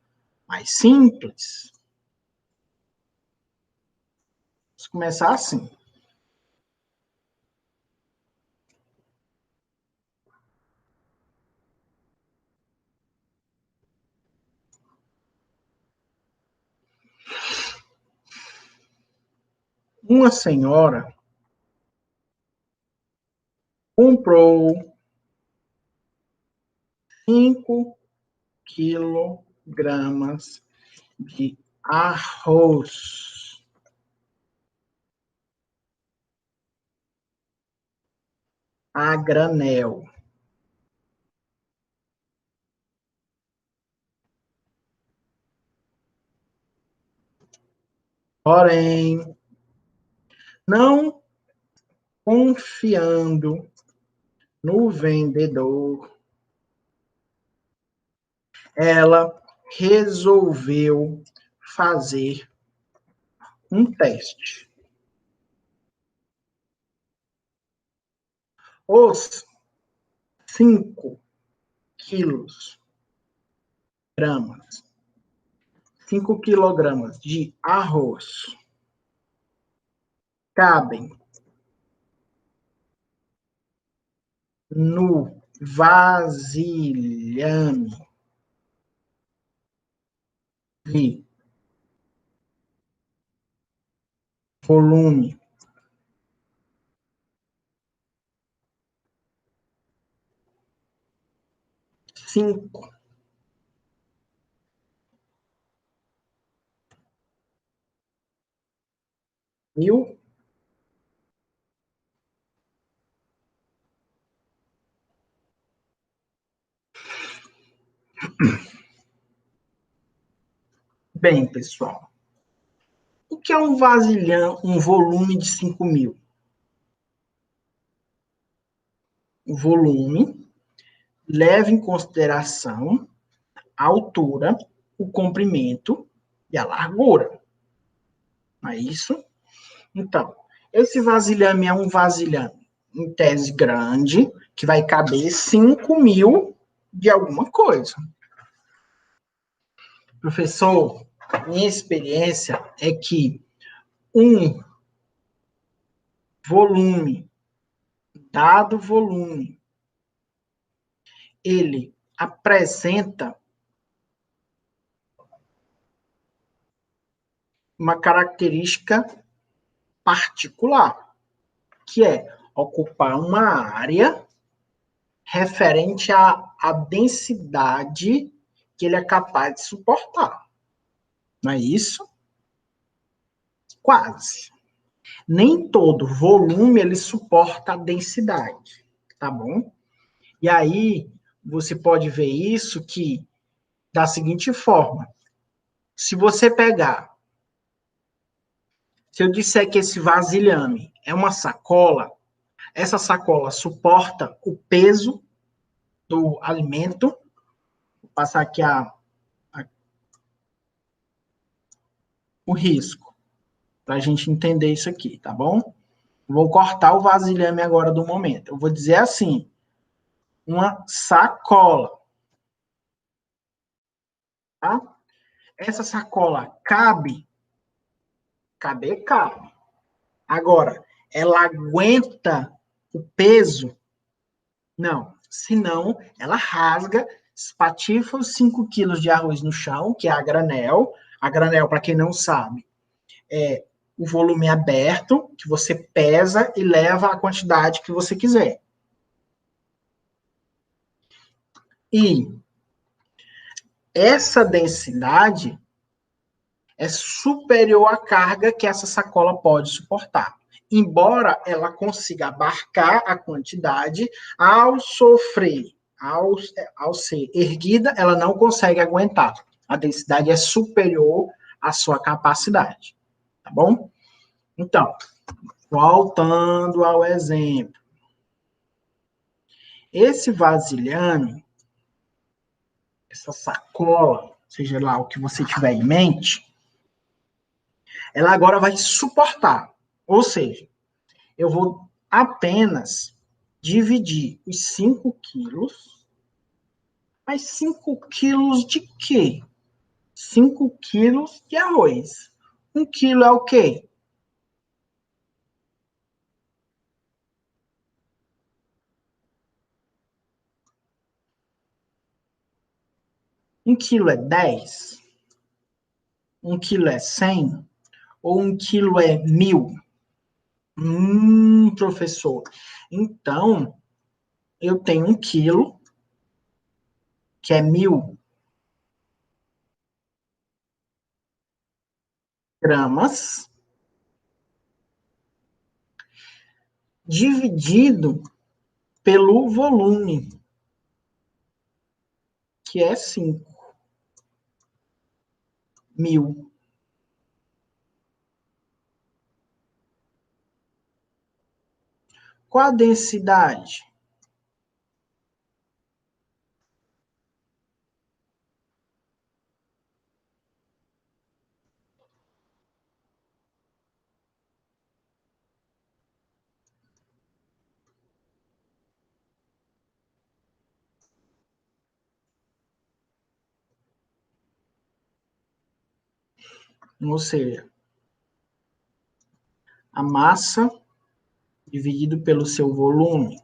mais simples. Vamos começar assim. Uma senhora comprou 5 kg de arroz a granel. Porém, não confiando no vendedor, ela resolveu fazer um teste. Os 5 quilos, gramas, 5 quilogramas de arroz cabem no vasilhame de volume 5. Mil. Bem, pessoal, o que é um vasilhame, um volume de 5.000? O volume leva em consideração a altura, o comprimento e a largura. Não é isso? Então, esse vasilhame é um vasilhame, em tese grande, que vai caber 5.000 de alguma coisa. Professor, minha experiência é que um volume, dado volume, ele apresenta uma característica particular, que é ocupar uma área referente à densidade que ele é capaz de suportar. Não é isso? Quase. Nem todo volume ele suporta a densidade, tá bom? E aí você pode ver isso que da seguinte forma: se você pegar Se eu disser que esse vasilhame é uma sacola, essa sacola suporta o peso do alimento. Vou passar aqui o risco, para a gente entender isso aqui, tá bom? Vou cortar o vasilhame agora do momento. Eu vou dizer assim, uma sacola, tá? Essa sacola cabe? Cabe, cabe. Agora, ela aguenta o peso? Não. Senão, ela rasga, espatifa os 5 quilos de arroz no chão, que é a granel. A granel, para quem não sabe, é o volume aberto, que você pesa e leva a quantidade que você quiser. E essa densidade é superior à carga que essa sacola pode suportar. Embora ela consiga abarcar a quantidade, ao sofrer, ao ser erguida, ela não consegue aguentar. A densidade é superior à sua capacidade. Tá bom? Então, voltando ao exemplo. Esse vasilhame, essa sacola, seja lá o que você tiver em mente, ela agora vai suportar. Ou seja, eu vou apenas dividir os 5 quilos. Mas 5 quilos de quê? 5 quilos de arroz. 1 quilo é o quê? 1 quilo é 10? 1 quilo é 100? Ou 1 quilo é 1000? Professor. Então, eu tenho 1 quilo, que é 1000 gramas, dividido pelo volume, que é 5.000. Qual a densidade? Ou seja, a massa dividido pelo seu volume.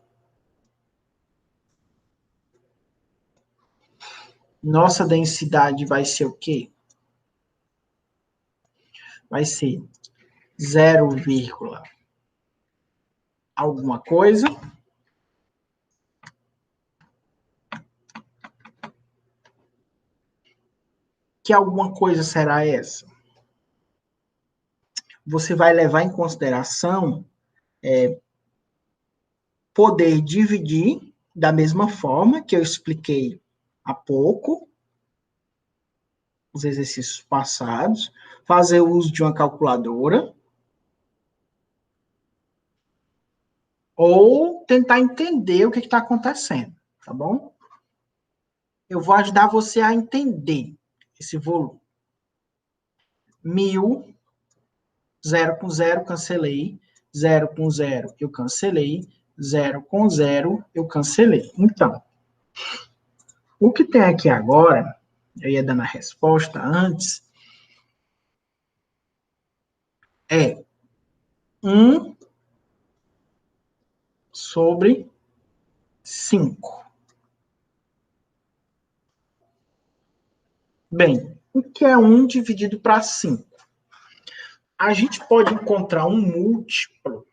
Nossa densidade vai ser o quê? Vai ser 0, alguma coisa. Que alguma coisa será essa? Você vai levar em consideração poder dividir da mesma forma que eu expliquei há pouco, os exercícios passados, fazer uso de uma calculadora, ou tentar entender o que está acontecendo, tá bom? Eu vou ajudar você a entender esse volume. 1000, 0 com 0, cancelei. 0 com 0, eu cancelei. 0 com 0, eu cancelei. Então, o que tem aqui agora, eu ia dando a resposta antes, é 1 sobre 5. Bem, o que é 1 dividido para 5? A gente pode encontrar um múltiplo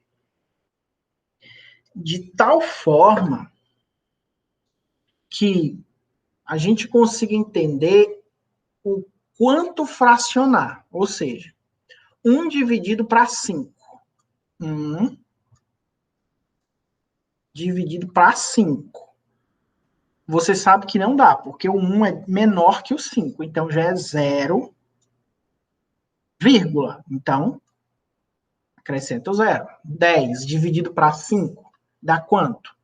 de tal forma que a gente consiga entender o quanto fracionar. Ou seja, 1 dividido para 5. 1 dividido para 5. Você sabe que não dá, porque o 1 é menor que o 5. Então, já é 0, vírgula. Então, acrescenta o 0. 10 dividido para 5 dá quanto?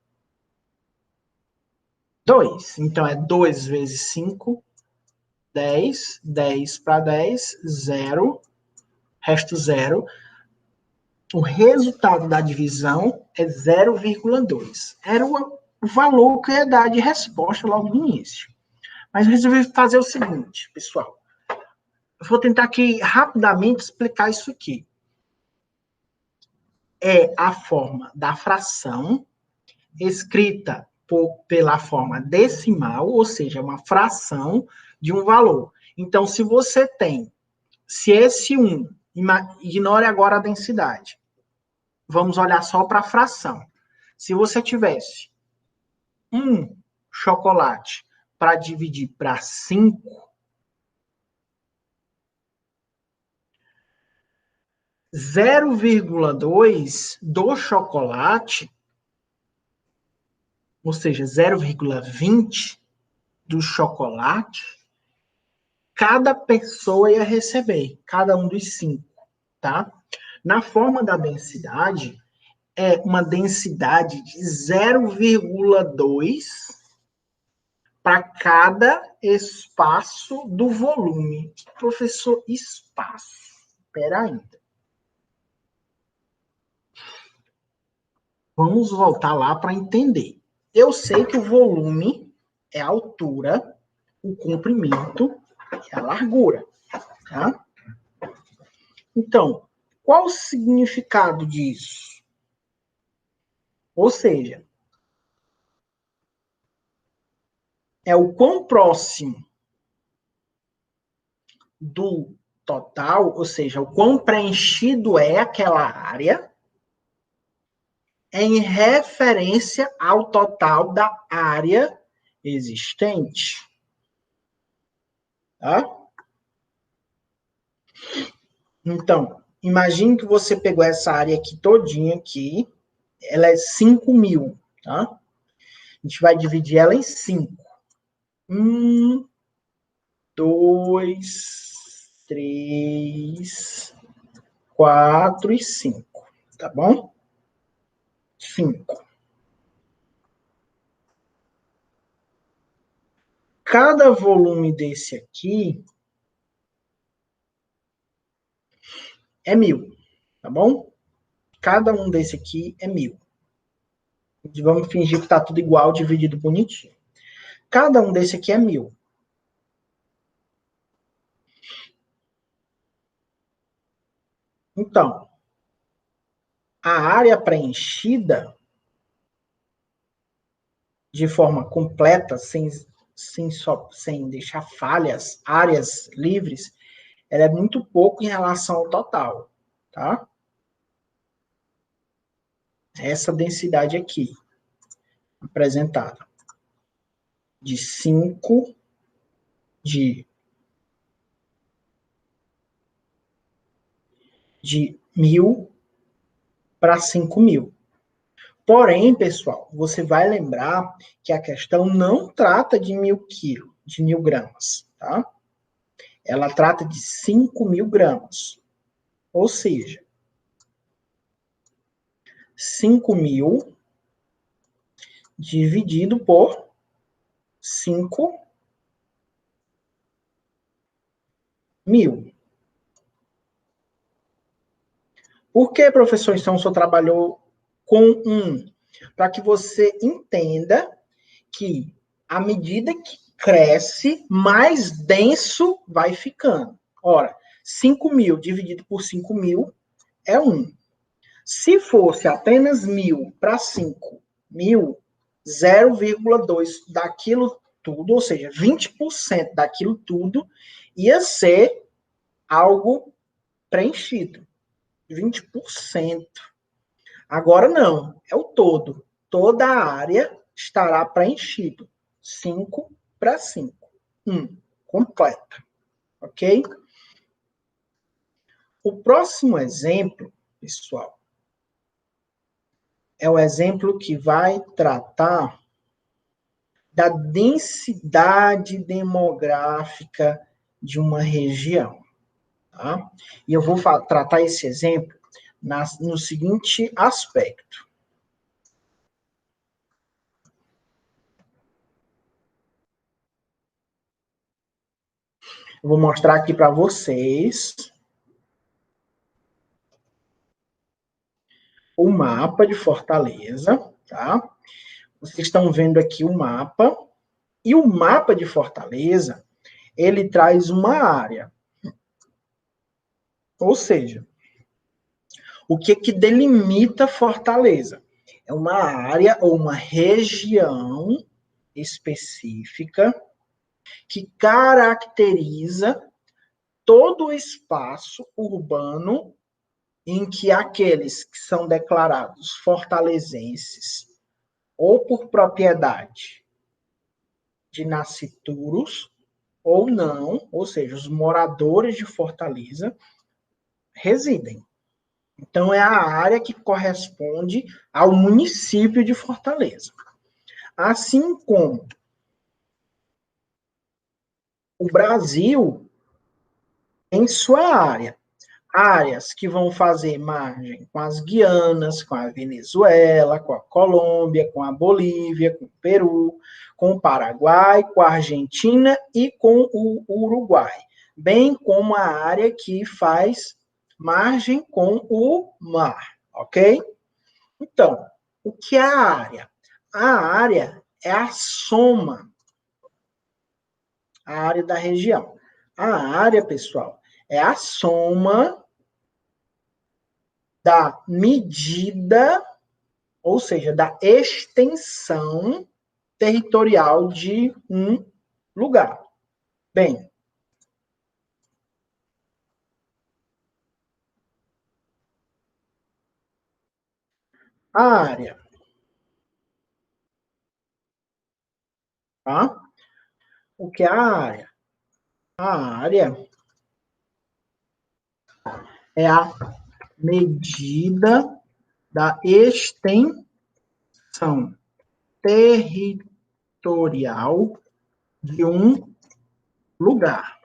2. Então, é 2 vezes 5, 10. 10 para 10, 0. Resto 0. O resultado da divisão é 0,2. Era o valor que eu ia dar de resposta logo no início. Mas eu resolvi fazer o seguinte, pessoal. Eu vou tentar aqui rapidamente explicar isso aqui. É a forma da fração escrita pela forma decimal, ou seja, uma fração de um valor. Então, se você tem, se esse 1, ignore agora a densidade. Vamos olhar só para a fração. Se você tivesse um chocolate para dividir para 5, 0,2 do chocolate, ou seja, 0,20 do chocolate, cada pessoa ia receber, cada um dos 5, tá? Na forma da densidade, é uma densidade de 0,2 para cada espaço do volume. Professor, espaço. Espera aí. Vamos voltar lá para entender. Eu sei que o volume é a altura, o comprimento é a largura, tá? Então, qual o significado disso? Ou seja, é o quão próximo do total, ou seja, o quão preenchido é aquela área em referência ao total da área existente. Tá? Então, imagine que você pegou essa área aqui todinha aqui, ela é 5.000, tá? A gente vai dividir ela em 5. 1, 2, 3, 4 e 5, tá bom? 5. Cada volume desse aqui é 1.000, tá bom? Cada um desse aqui é 1.000. Vamos fingir que tá tudo igual, dividido bonitinho. Cada um desse aqui é 1.000. Então, a área preenchida de forma completa, sem deixar falhas, áreas livres, ela é muito pouco em relação ao total, tá? Essa densidade aqui, apresentada, de 5 de 1.000 para 5.000. Porém, pessoal, você vai lembrar que a questão não trata de 1.000 quilos, de 1.000 gramas, tá? Ela trata de 5.000 gramas. Ou seja, 5.000 dividido por 5.000. Por que, professor, então, o senhor trabalhou com 1? Para que você entenda que, à medida que cresce, mais denso vai ficando. Ora, 5.000 dividido por 5.000 é 1. Se fosse apenas 1.000 para 5.000, 0,2 daquilo tudo, ou seja, 20% daquilo tudo, ia ser algo preenchido. 20%. Agora não, é o todo. Toda a área estará preenchido. 5 para 5. 1, completa. Ok? O próximo exemplo, pessoal, é o exemplo que vai tratar da densidade demográfica de uma região. Tá? E eu vou tratar esse exemplo no seguinte aspecto. Eu vou mostrar aqui para vocês o mapa de Fortaleza, tá? Vocês estão vendo aqui o mapa. E o mapa de Fortaleza, ele traz uma área. Ou seja, o que delimita Fortaleza? É uma área ou uma região específica que caracteriza todo o espaço urbano em que aqueles que são declarados fortalezenses ou por propriedade de nascituros ou não, ou seja, os moradores de Fortaleza residem. Então, é a área que corresponde ao município de Fortaleza. Assim como o Brasil tem sua área. Áreas que vão fazer margem com as Guianas, com a Venezuela, com a Colômbia, com a Bolívia, com o Peru, com o Paraguai, com a Argentina e com o Uruguai, bem como a área que faz margem com o mar, ok? Então, o que é a área? A área é a soma, a área da região. A área, pessoal, é a soma da medida, ou seja, da extensão territorial de um lugar. Bem, a área, tá? O que é a área? A área é a medida da extensão territorial de um lugar.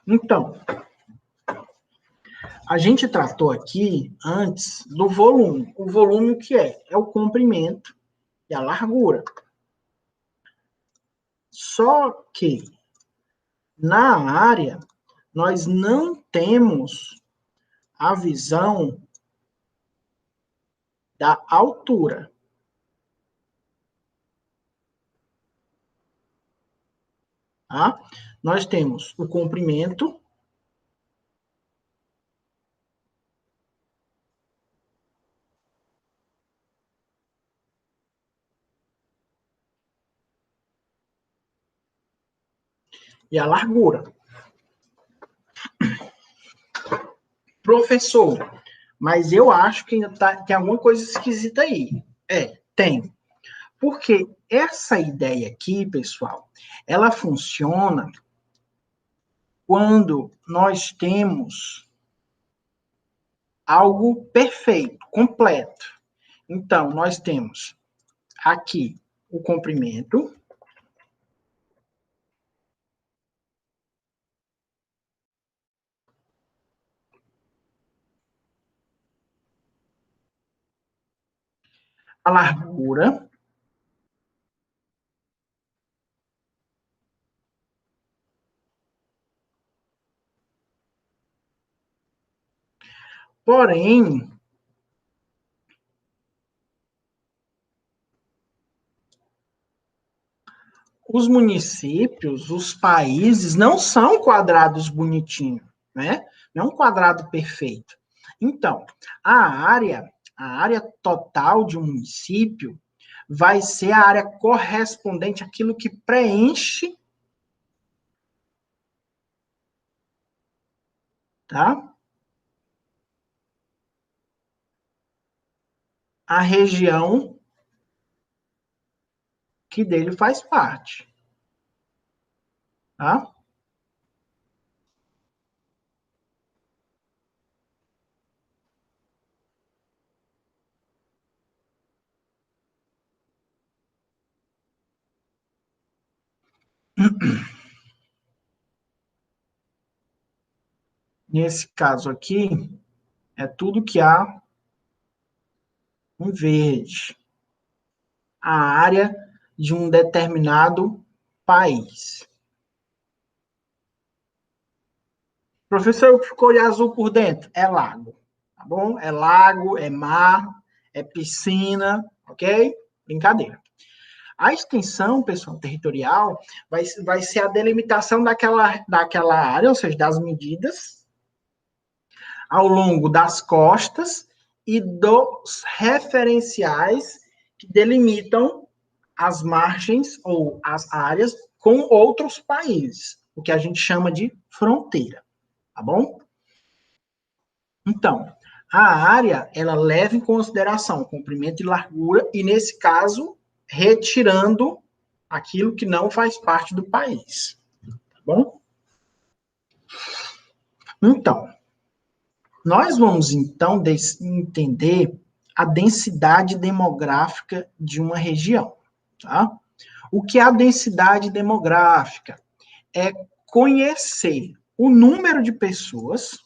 Então, a gente tratou aqui antes do volume. O volume o que é? É o comprimento e a largura. Só que na área nós não temos a visão da altura, tá? Nós temos o comprimento e a largura. Professor, mas eu acho que tem alguma coisa esquisita aí. Tem. Porque essa ideia aqui, pessoal, ela funciona quando nós temos algo perfeito, completo. Então, nós temos aqui o comprimento, a largura, porém, os municípios, os países, não são quadrados bonitinhos, né? Não é um quadrado perfeito. Então, a área total de um município vai ser a área correspondente àquilo que preenche, tá? A região que dele faz parte, tá? Nesse caso aqui, é tudo que há em verde. A área de um determinado país. Professor, ficou de azul por dentro? É lago, tá bom? É lago, é mar, é piscina, ok? Brincadeira. A extensão, pessoal, territorial vai ser a delimitação daquela área, ou seja, das medidas, ao longo das costas e dos referenciais que delimitam as margens ou as áreas com outros países, o que a gente chama de fronteira, tá bom? Então, a área, ela leva em consideração comprimento e largura, e nesse caso, retirando aquilo que não faz parte do país, tá bom? Então, nós vamos então entender a densidade demográfica de uma região, tá? O que é a densidade demográfica? É conhecer o número de pessoas,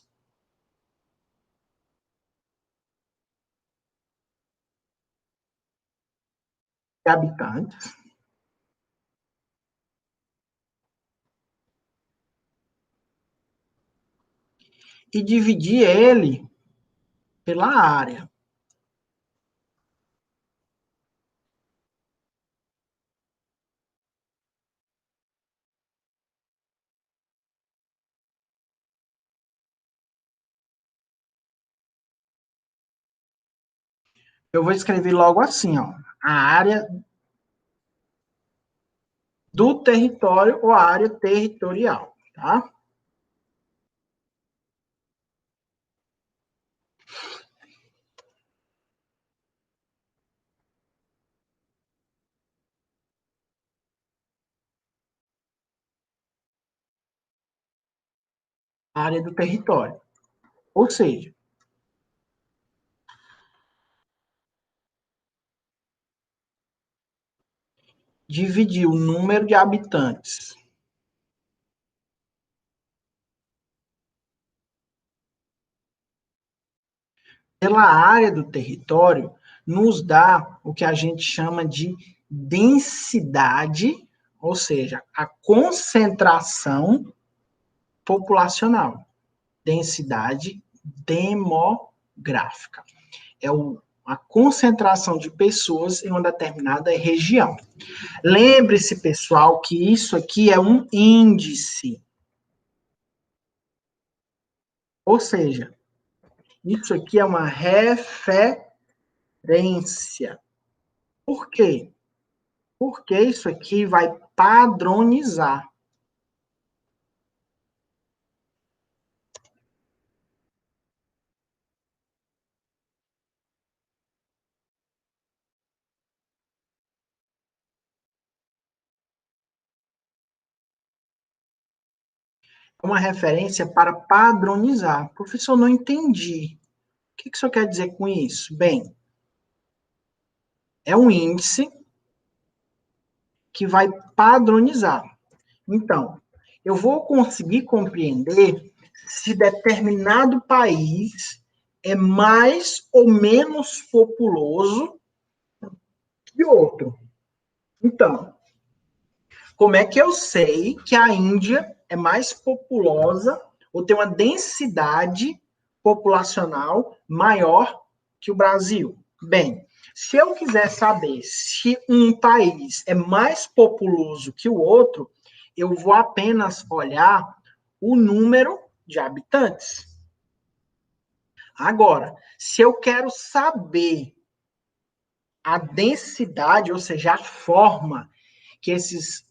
de habitantes, e dividir ele pela área. Eu vou escrever logo assim, ó, a área do território ou a área territorial, tá? A área do território. Ou seja, dividir o número de habitantes pela área do território nos dá o que a gente chama de densidade, ou seja, a concentração populacional. Densidade demográfica. É a concentração de pessoas em uma determinada região. Lembre-se, pessoal, que isso aqui é um índice. Ou seja, isso aqui é uma referência. Por quê? Porque isso aqui vai padronizar. Uma referência para padronizar. Professor, não entendi. O que o senhor quer dizer com isso? Bem, é um índice que vai padronizar. Então, eu vou conseguir compreender se determinado país é mais ou menos populoso que outro. Então, como é que eu sei que a Índia é mais populosa ou tem uma densidade populacional maior que o Brasil? Bem, se eu quiser saber se um país é mais populoso que o outro, eu vou apenas olhar o número de habitantes. Agora, se eu quero saber a densidade, ou seja, a forma que esses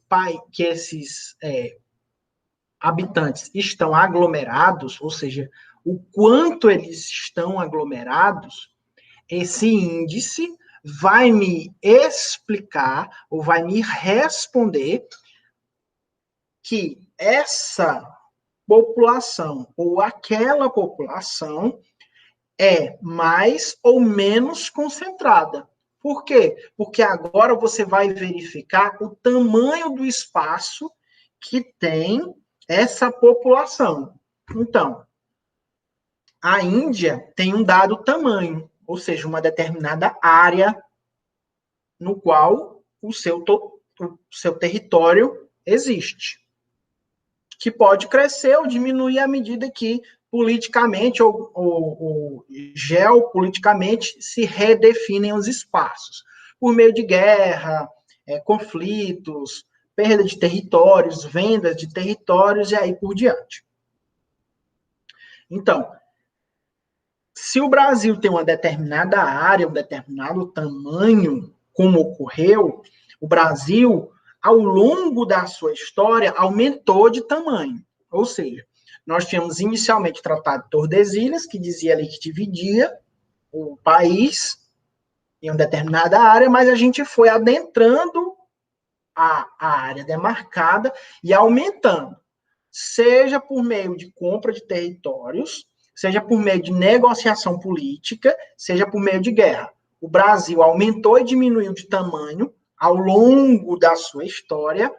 habitantes estão aglomerados, ou seja, o quanto eles estão aglomerados, esse índice vai me explicar ou vai me responder que essa população ou aquela população é mais ou menos concentrada. Por quê? Porque agora você vai verificar o tamanho do espaço que tem essa população. Então, a Índia tem um dado tamanho, ou seja, uma determinada área no qual o seu território existe, que pode crescer ou diminuir à medida que politicamente ou geopoliticamente se redefinem os espaços, por meio de guerra, conflitos, perda de territórios, vendas de territórios e aí por diante. Então, se o Brasil tem uma determinada área, um determinado tamanho, como ocorreu, o Brasil, ao longo da sua história, aumentou de tamanho. Ou seja, nós tínhamos inicialmente o Tratado de Tordesilhas, que dizia ali que dividia o país em uma determinada área, mas a gente foi adentrando a área demarcada e aumentando, seja por meio de compra de territórios, seja por meio de negociação política, seja por meio de guerra. O Brasil aumentou e diminuiu de tamanho ao longo da sua história,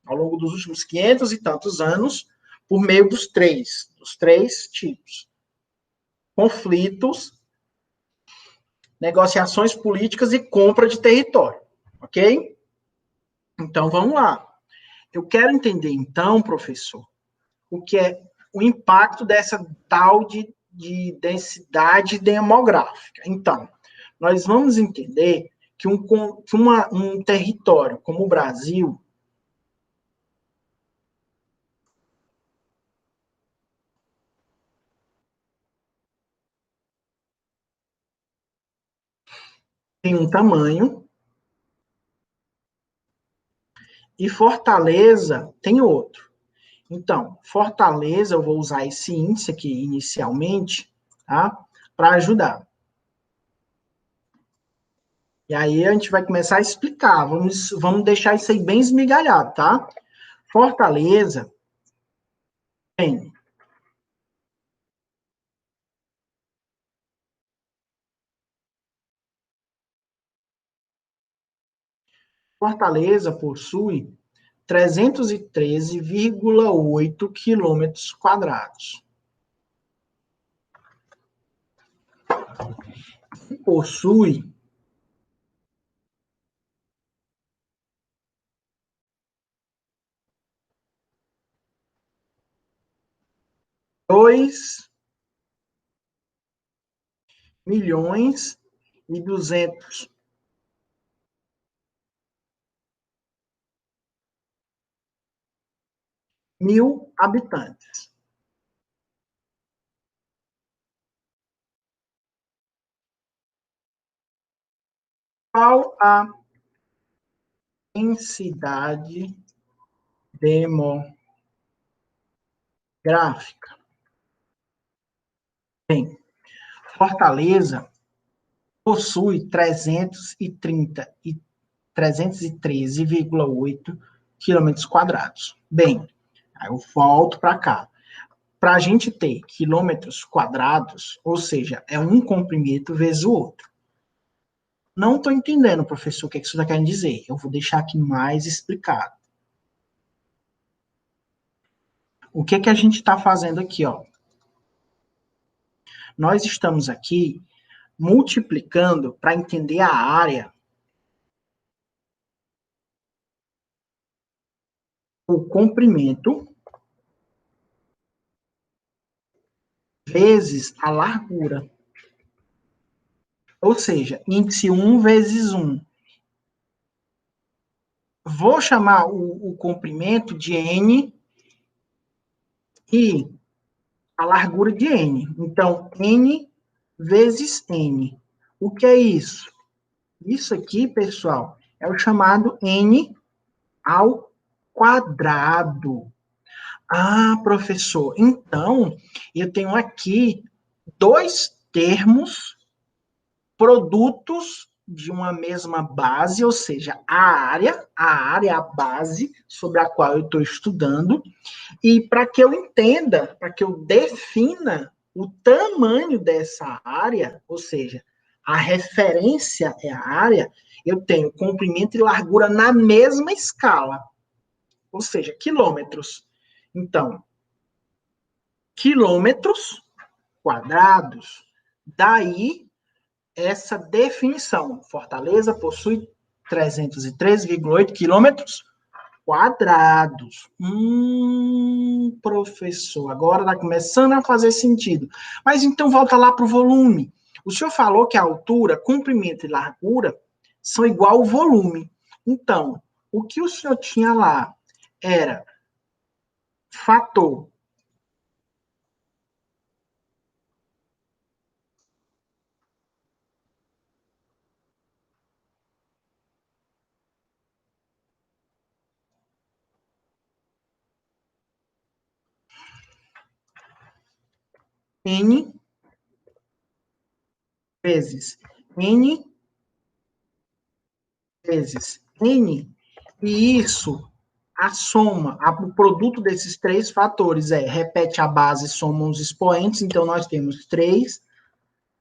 ao longo dos últimos 500 e tantos anos, por meio dos três tipos: conflitos, negociações políticas e compra de território, ok? Então, vamos lá. Eu quero entender, então, professor, o que é o impacto dessa tal de densidade demográfica. Então, nós vamos entender que um território como o Brasil tem um tamanho e Fortaleza tem outro. Então, Fortaleza, eu vou usar esse índice aqui inicialmente, tá? Para ajudar. E aí a gente vai começar a explicar. Vamos deixar isso aí bem esmigalhado, tá? Fortaleza tem Fortaleza possui 313,8 quilômetros quadrados. Possui 2.200.000 habitantes. Qual a densidade demográfica? Bem, Fortaleza possui 313,8 quilômetros quadrados. Bem, aí eu volto para cá. Para a gente ter quilômetros quadrados, ou seja, é um comprimento vezes o outro. Não estou entendendo, professor, o que isso está querendo dizer. Eu vou deixar aqui mais explicado. O que a gente está fazendo aqui, ó? Nós estamos aqui multiplicando para entender a área, o comprimento vezes a largura. Ou seja, índice 1 vezes 1. Vou chamar o comprimento de N e a largura de N. Então, N vezes N. O que é isso? Isso aqui, pessoal, é o chamado N ao quadrado. Ah, professor, então eu tenho aqui dois termos, produtos de uma mesma base, ou seja, a área é a base sobre a qual eu estou estudando, e para que eu entenda, para que eu defina o tamanho dessa área, ou seja, a referência é a área, eu tenho comprimento e largura na mesma escala. ou seja, quilômetros. Então, quilômetros quadrados. Daí, essa definição. Fortaleza possui 303,8 quilômetros quadrados. Professor, agora está começando a fazer sentido. Mas então volta lá para o volume. O senhor falou que a altura, comprimento e largura são igual ao volume. Então, o que o senhor tinha lá era fator N vezes N vezes N, e isso, a soma, o produto desses três fatores repete a base, soma os expoentes, então nós temos 3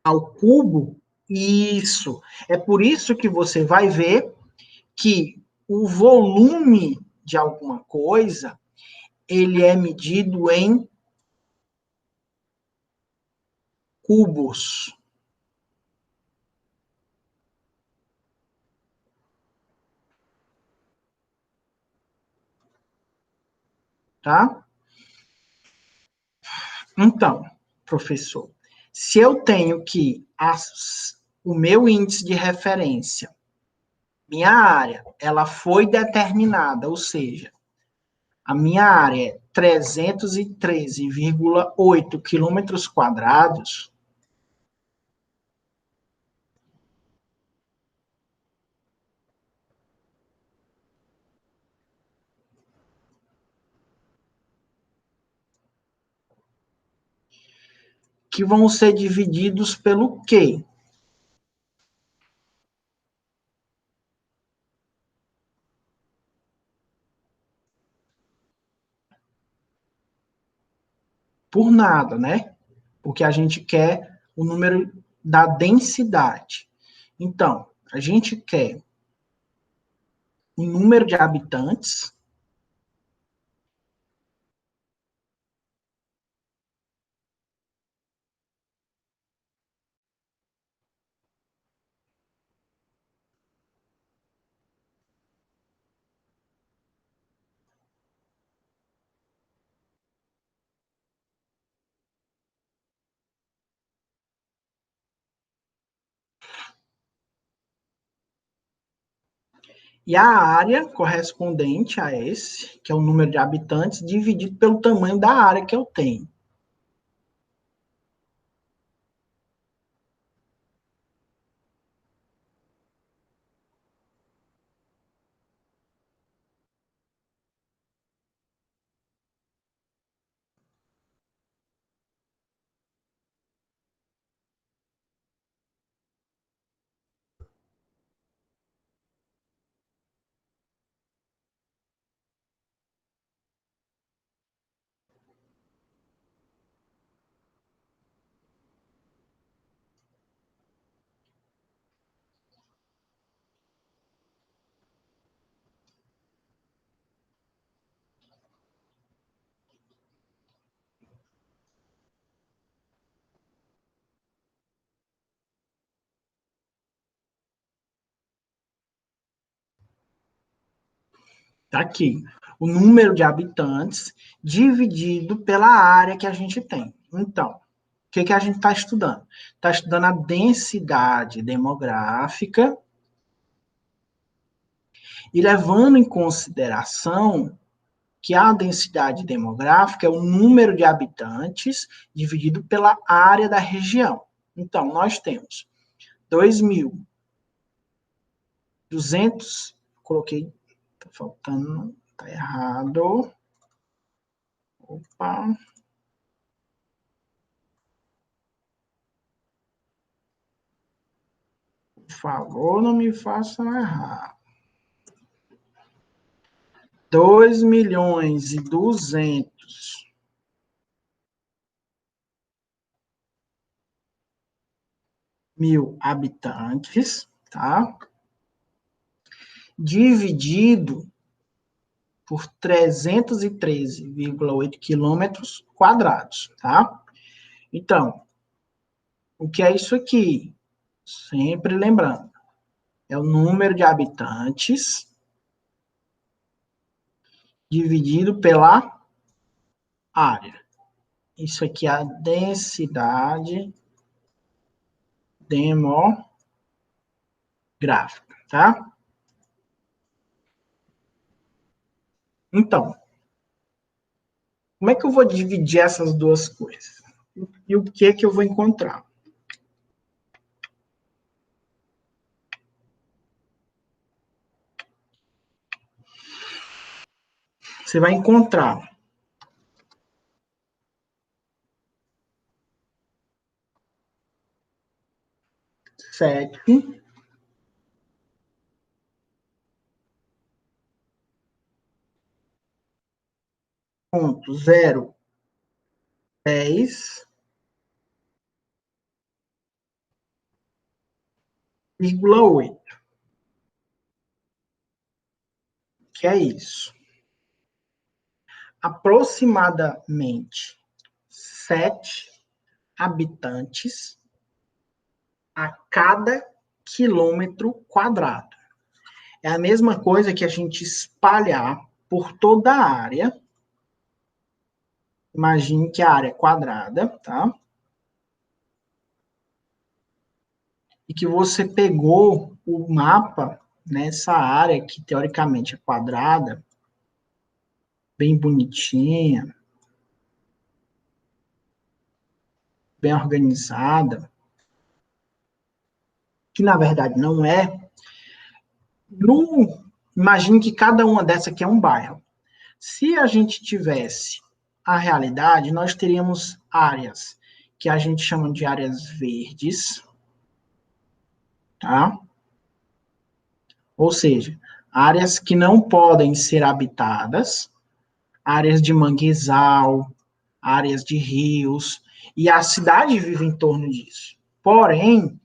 ao cubo, isso. É por isso que você vai ver que o volume de alguma coisa, ele é medido em cubos, tá? Então, professor, se eu tenho que o meu índice de referência, minha área, ela foi determinada, ou seja, a minha área é 313,8 quilômetros quadrados, que vão ser divididos pelo quê? Por nada, né? Porque a gente quer o número da densidade. Então, a gente quer o número de habitantes e a área correspondente a esse, que é o número de habitantes, dividido pelo tamanho da área que eu tenho. Tá aqui. O número de habitantes dividido pela área que a gente tem. Então, o que a gente está estudando? Está estudando a densidade demográfica e levando em consideração que a densidade demográfica é o número de habitantes dividido pela área da região. Então, nós temos 2.200, coloquei, tá faltando, tá errado. Opa, por favor, não me façam errar. 2.200.000 habitantes, tá? Dividido por 313,8 quilômetros quadrados, tá? Então, o que é isso aqui? Sempre lembrando, é o número de habitantes dividido pela área. Isso aqui é a densidade demográfica, tá? Então, como é que eu vou dividir essas duas coisas? E o que é que eu vou encontrar? Você vai encontrar 7,10,8. Que é isso? Aproximadamente 7 habitantes a cada quilômetro quadrado. É a mesma coisa que a gente espalhar por toda a área. Imagine que a área é quadrada, tá? E que você pegou o mapa nessa área que teoricamente é quadrada, bem bonitinha, bem organizada, que na verdade não é. Imagine que cada uma dessa aqui é um bairro. Se a gente tivesse a realidade, nós teríamos áreas que a gente chama de áreas verdes, tá? Ou seja, áreas que não podem ser habitadas, áreas de manguezal, áreas de rios, e a cidade vive em torno disso. Porém,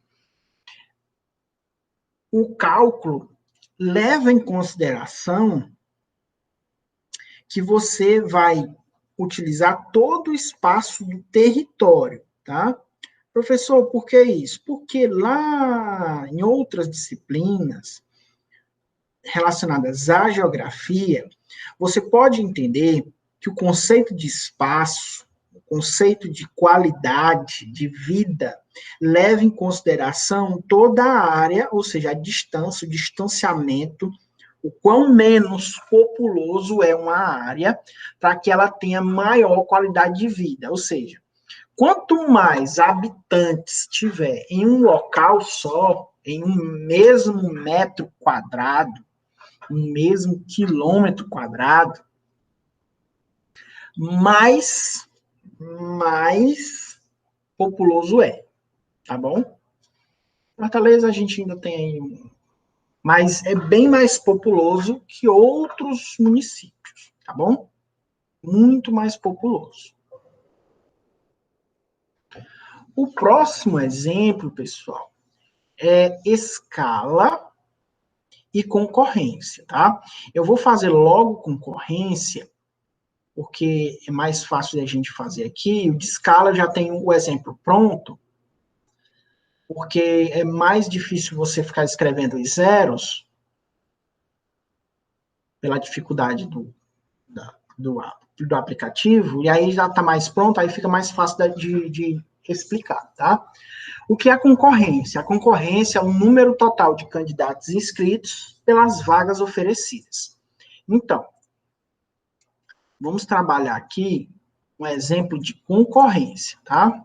o cálculo leva em consideração que você vai utilizar todo o espaço do território, tá? Professor, por que isso? Porque lá em outras disciplinas relacionadas à geografia, você pode entender que o conceito de espaço, o conceito de qualidade de vida, leva em consideração toda a área, ou seja, a distância, o distanciamento, o quão menos populoso é uma área para que ela tenha maior qualidade de vida. Ou seja, quanto mais habitantes tiver em um local só, em um mesmo metro quadrado, um mesmo quilômetro quadrado, mais populoso é, tá bom? Fortaleza a gente ainda tem aí, mas é bem mais populoso que outros municípios, tá bom? Muito mais populoso. O próximo exemplo, pessoal, é escala e concorrência, tá? Eu vou fazer logo concorrência, porque é mais fácil de a gente fazer aqui. O de escala já tem o exemplo pronto, porque é mais difícil você ficar escrevendo os zeros, pela dificuldade do aplicativo, e aí já está mais pronto, aí fica mais fácil de explicar, tá? O que é a concorrência? A concorrência é o número total de candidatos inscritos pelas vagas oferecidas. Então, vamos trabalhar aqui um exemplo de concorrência, tá?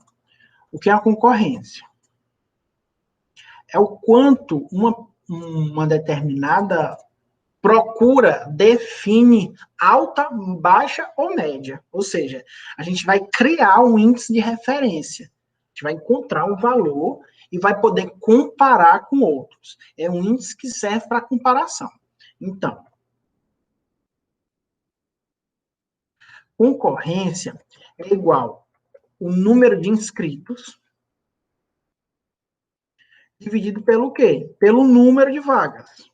O que é a concorrência? É o quanto uma determinada procura define alta, baixa ou média. Ou seja, a gente vai criar um índice de referência. A gente vai encontrar um valor e vai poder comparar com outros. É um índice que serve para comparação. Então, concorrência é igual o número de inscritos dividido pelo quê? Pelo número de vagas.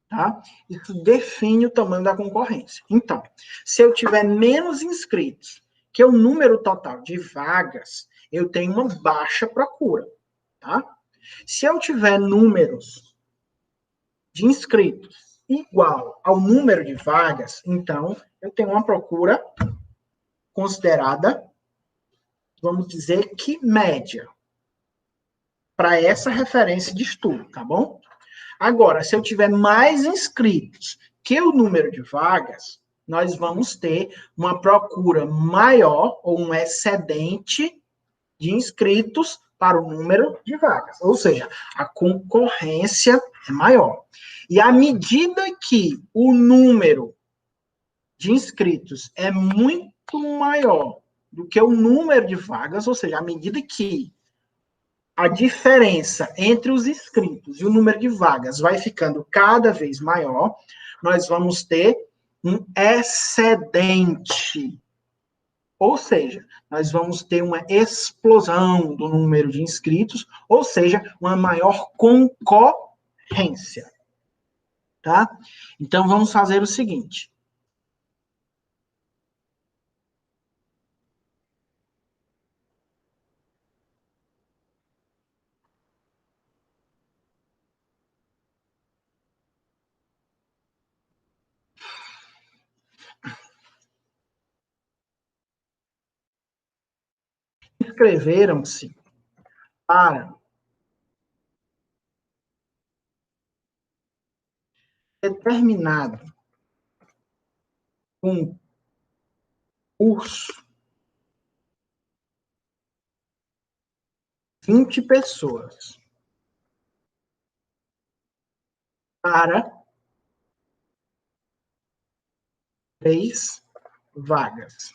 tá? Isso define o tamanho da concorrência. Então, se eu tiver menos inscritos que o número total de vagas, eu tenho uma baixa procura, tá? Se eu tiver números de inscritos igual ao número de vagas, então eu tenho uma procura considerada, vamos dizer que média, para essa referência de estudo, tá bom? Agora, se eu tiver mais inscritos que o número de vagas, nós vamos ter uma procura maior ou um excedente de inscritos para o número de vagas. Ou seja, a concorrência é maior. E à medida que o número de inscritos é muito maior do que o número de vagas, ou seja, à medida que a diferença entre os inscritos e o número de vagas vai ficando cada vez maior, nós vamos ter um excedente. Ou seja, nós vamos ter uma explosão do número de inscritos, ou seja, uma maior concorrência. Tá? Então, vamos fazer o seguinte. Inscreveram-se para determinado curso 20 pessoas para 3 vagas.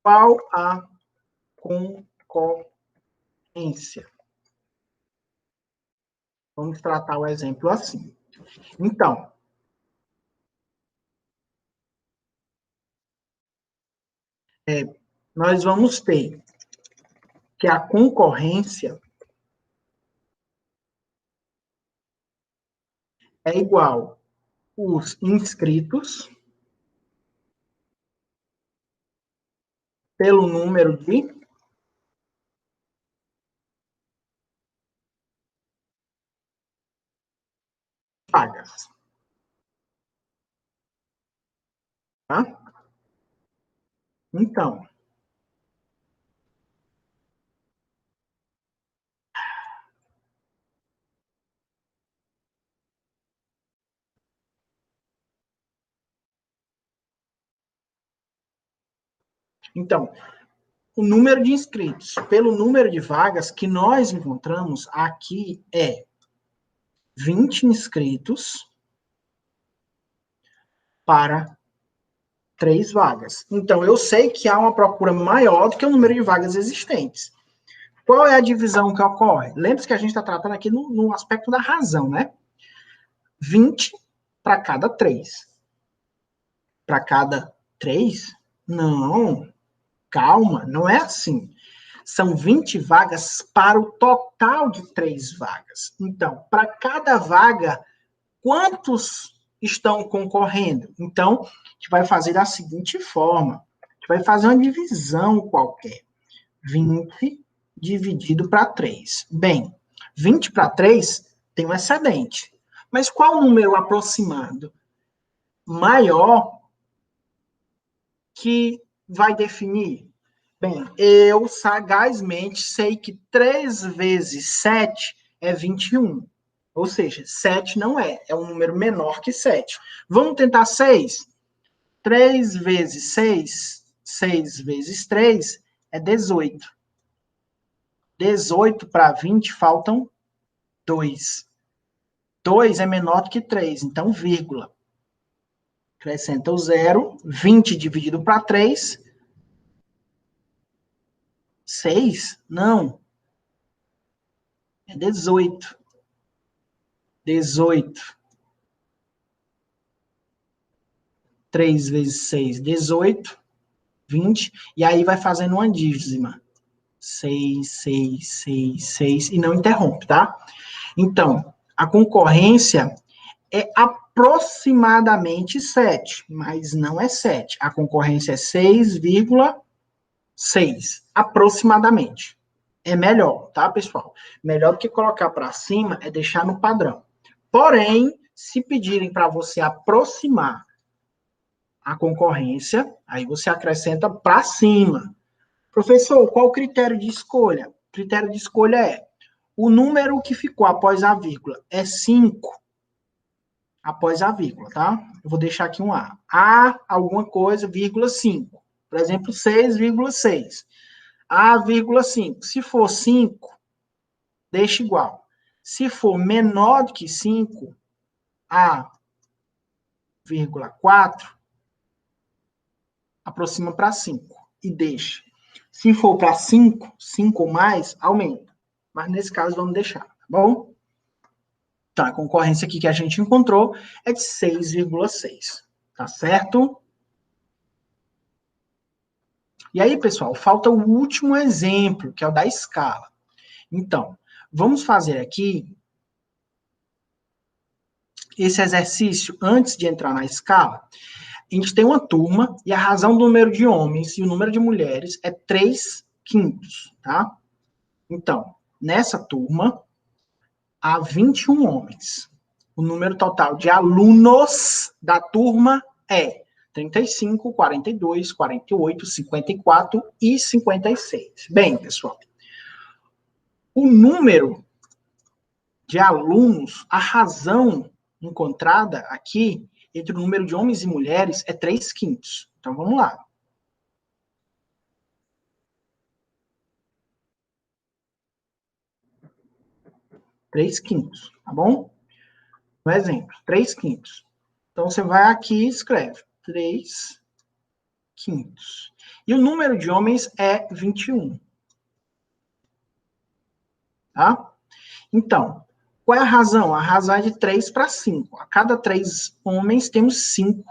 Qual a concorrência? Vamos tratar o exemplo assim. Então, nós vamos ter que a concorrência é igual os inscritos pelo número de vagas. Tá? Então, o número de inscritos pelo número de vagas que nós encontramos aqui é 20 inscritos para 3 vagas. Então, eu sei que há uma procura maior do que o número de vagas existentes. Qual é a divisão que ocorre? Lembre-se que a gente está tratando aqui no aspecto da razão, né? 20 para cada 3. Para cada 3? Não, calma, não é assim. São 20 vagas para o total de 3 vagas. Então, para cada vaga, quantos estão concorrendo? Então, a gente vai fazer da seguinte forma: a gente vai fazer uma divisão qualquer. 20 dividido para 3. Bem, 20 para 3 tem um excedente. Mas qual o número aproximado maior que vai definir? Bem, eu sagazmente sei que 3 vezes 7 é 21. Ou seja, 7 não é um número menor que 7. Vamos tentar 6? 3 vezes 6, 6 vezes 3 é 18. 18 para 20 faltam 2. 2 é menor do que 3, então vírgula. Acrescenta o zero, 20 dividido para 3, 6? Não, é 18. 18. 3 vezes 6, 18. 20. E aí vai fazendo uma dízima. 6, 6, 6, 6. E não interrompe, tá? Então, A concorrência é aproximadamente 7, mas não é 7. A concorrência é 6,6, aproximadamente. É melhor, tá, pessoal? Melhor do que colocar para cima é deixar no padrão. Porém, se pedirem para você aproximar a concorrência, aí você acrescenta para cima. Professor, qual o critério de escolha? O critério de escolha é o número que ficou após a vírgula é 5 após a vírgula, tá? Eu vou deixar aqui um A. A alguma coisa, vírgula 5. Por exemplo, 6,6. A, vírgula 5. Se for 5, deixa igual. Se for menor do que 5, A, vírgula 4, aproxima para 5 e deixa. Se for para 5, 5 ou mais, aumenta. Mas nesse caso, vamos deixar, tá bom? Tá, a concorrência aqui que a gente encontrou é de 6,6. Tá certo? E aí, pessoal, falta o último exemplo, que é o da escala. Então, vamos fazer aqui esse exercício antes de entrar na escala. A gente tem uma turma e a razão do número de homens e o número de mulheres é 3/5, tá? Então, nessa turma, há 21 homens. O número total de alunos da turma é 35, 42, 48, 54 e 56. Bem, pessoal, o número de alunos, a razão encontrada aqui entre o número de homens e mulheres é 3/5. Então, vamos lá. Três quintos, tá bom? Um exemplo, 3/5. Então, você vai aqui e escreve 3/5. E o número de homens é 21. Tá? Então, qual é a razão? A razão é de 3 para 5. A cada 3 homens, temos 5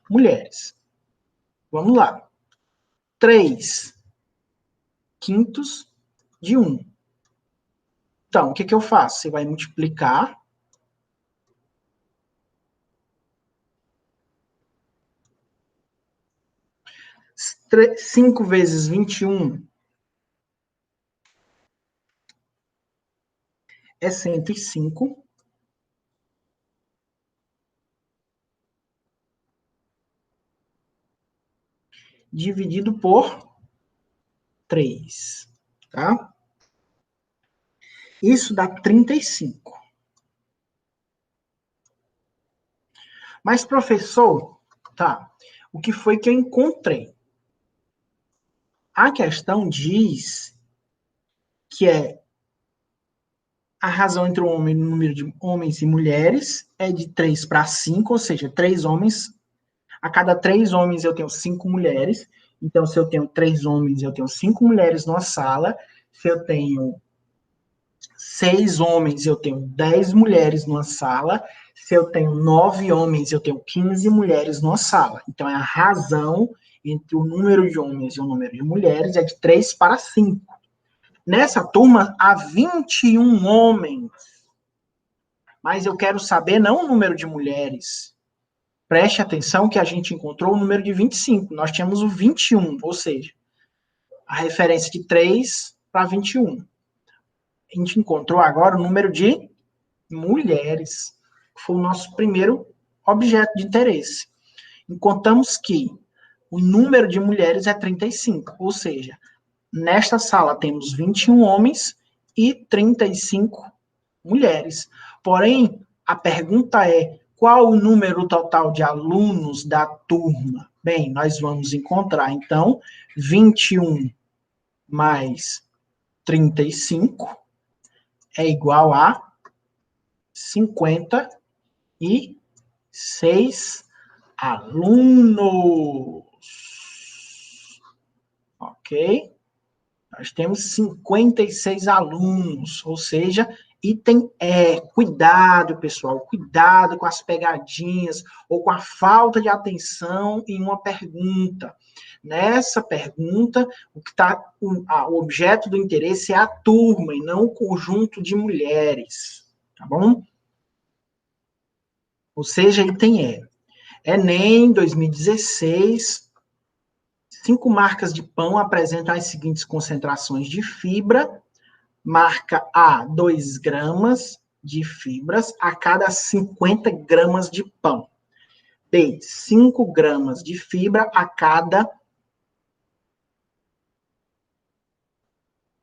mulheres. Vamos lá. 3/5 de 1. Então, o que, que eu faço? Você vai multiplicar 5 vezes 21 é 105. Dividido por 3. Tá? Isso dá 35. Mas, professor, tá, o que foi que eu encontrei? A questão diz que a razão entre o homem e o número de homens e mulheres é de 3 para 5, ou seja, 3 homens. A cada 3 homens eu tenho 5 mulheres. Então, se eu tenho 3 homens, eu tenho 5 mulheres numa sala. Se eu tenho 6 homens, eu tenho 10 mulheres numa sala. Se eu tenho 9 homens, eu tenho 15 mulheres numa sala. Então, é a razão entre o número de homens e o número de mulheres é de 3 para 5. Nessa turma, há 21 homens. Mas eu quero saber não o número de mulheres. Preste atenção que a gente encontrou o número de 25. Nós tínhamos o 21, ou seja, a referência de 3 para 21. A gente encontrou agora o número de mulheres, que foi o nosso primeiro objeto de interesse. Encontramos que o número de mulheres é 35, ou seja, nesta sala temos 21 homens e 35 mulheres. Porém, a pergunta é: qual o número total de alunos da turma? Bem, nós vamos encontrar, então, 21 mais 35 é igual a 56 alunos. Ok? Nós temos 56 alunos, ou seja, item cuidado, pessoal, cuidado com as pegadinhas ou com a falta de atenção em uma pergunta. Nessa pergunta, o objeto do interesse é a turma e não o conjunto de mulheres. tá bom? Ou seja, item E. Enem 2016, 5 marcas de pão apresentam as seguintes concentrações de fibra. Marca A, 2 gramas de fibras a cada 50 gramas de pão. B, 5 gramas de fibra a cada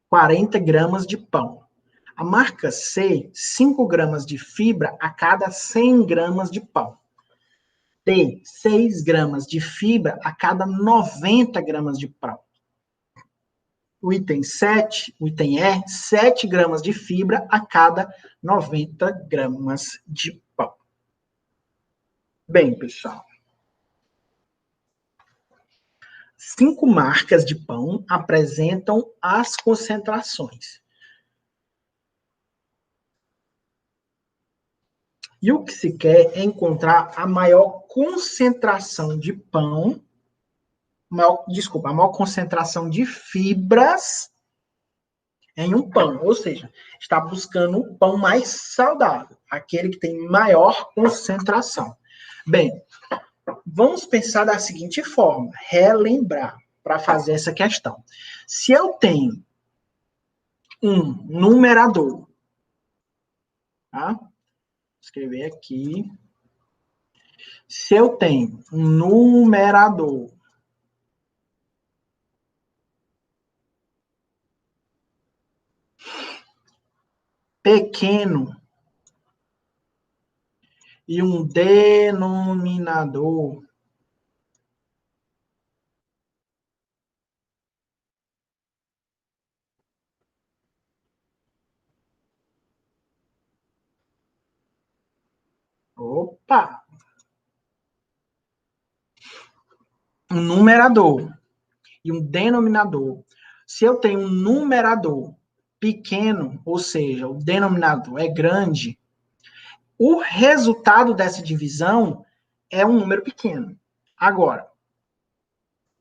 40 gramas de pão. A marca C, 5 gramas de fibra a cada 100 gramas de pão. D, 6 gramas de fibra a cada 90 gramas de pão. O item 7, o item E, 7 gramas de fibra a cada 90 gramas de pão. Bem, pessoal, 5 marcas de pão apresentam as concentrações. E o que se quer é encontrar a maior concentração de pão, a maior concentração de fibras em um pão. Ou seja, está buscando o pão mais saudável, aquele que tem maior concentração. Bem, vamos pensar da seguinte forma, relembrar para fazer essa questão. Se eu tenho um numerador, tá? Vou escrever aqui. Se eu tenho um numerador pequeno e um denominador um numerador e um denominador. Se eu tenho um numerador pequeno, ou seja, o denominador é grande, o resultado dessa divisão é um número pequeno. Agora,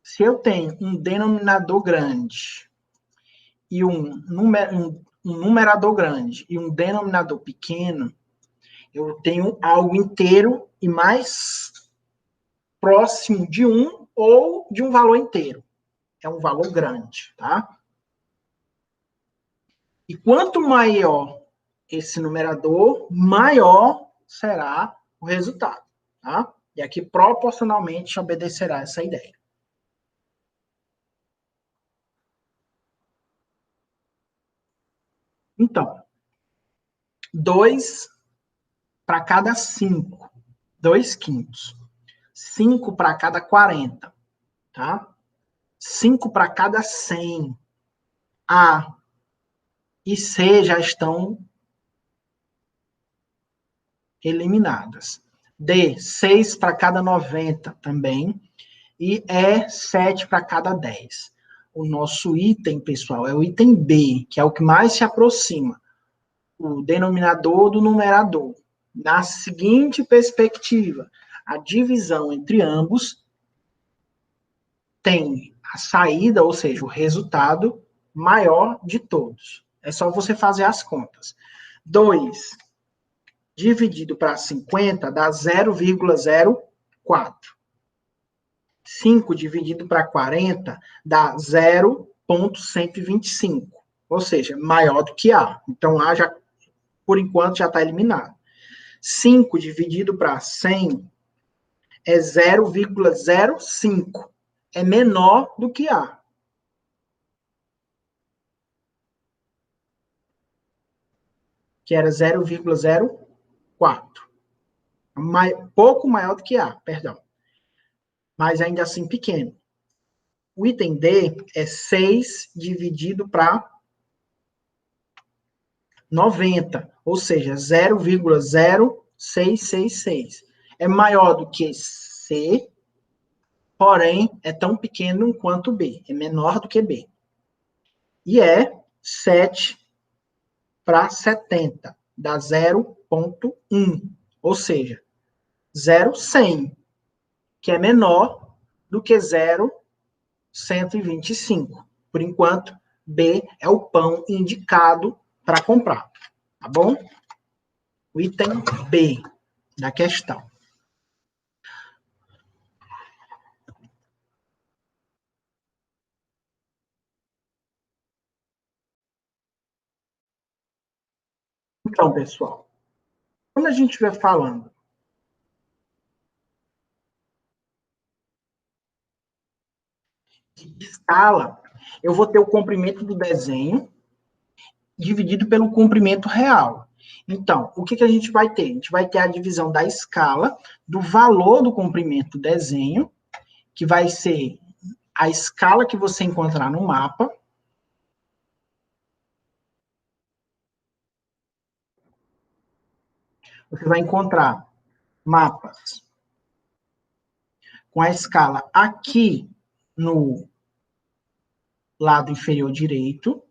se eu tenho um denominador grande e um numerador grande e um denominador pequeno, eu tenho algo inteiro e mais próximo de 1 ou de um valor inteiro. É um valor grande, tá? E quanto maior esse numerador, maior será o resultado, tá? E aqui proporcionalmente obedecerá essa ideia. Então, 2 para cada 5, 2 quintos. 5 para cada 40, tá? 5 para cada 100. A e C já estão eliminadas. D, 6 para cada 90 também. E E, 7 para cada 10. O nosso item, pessoal, é o item B, que é o que mais se aproxima. O denominador do numerador. Na seguinte perspectiva, a divisão entre ambos tem a saída, ou seja, o resultado maior de todos. É só você fazer as contas. 2 dividido para 50 dá 0,04. 5 dividido para 40 dá 0,125. Ou seja, maior do que A. Então, A, já, por enquanto, já está eliminado. 5 dividido para 100 é 0,05. É menor do que A. Que era 0,04. Pouco maior do que A, perdão. Mas ainda assim pequeno. O item D é 6 dividido para 90, ou seja, 0,0666. É maior do que C, porém é tão pequeno quanto B, é menor do que B. E é 7 para 70, dá 0,1, ou seja, 0,100, que é menor do que 0,125. Por enquanto, B é o pão indicado para comprar, tá bom? O item B da questão. Então, pessoal, quando a gente estiver falando de escala, eu vou ter o comprimento do desenho dividido pelo comprimento real. Então, o que a gente vai ter? A gente vai ter a divisão da escala do valor do comprimento do desenho, que vai ser a escala que você encontrar no mapa. Você vai encontrar mapas com a escala aqui no lado inferior direito,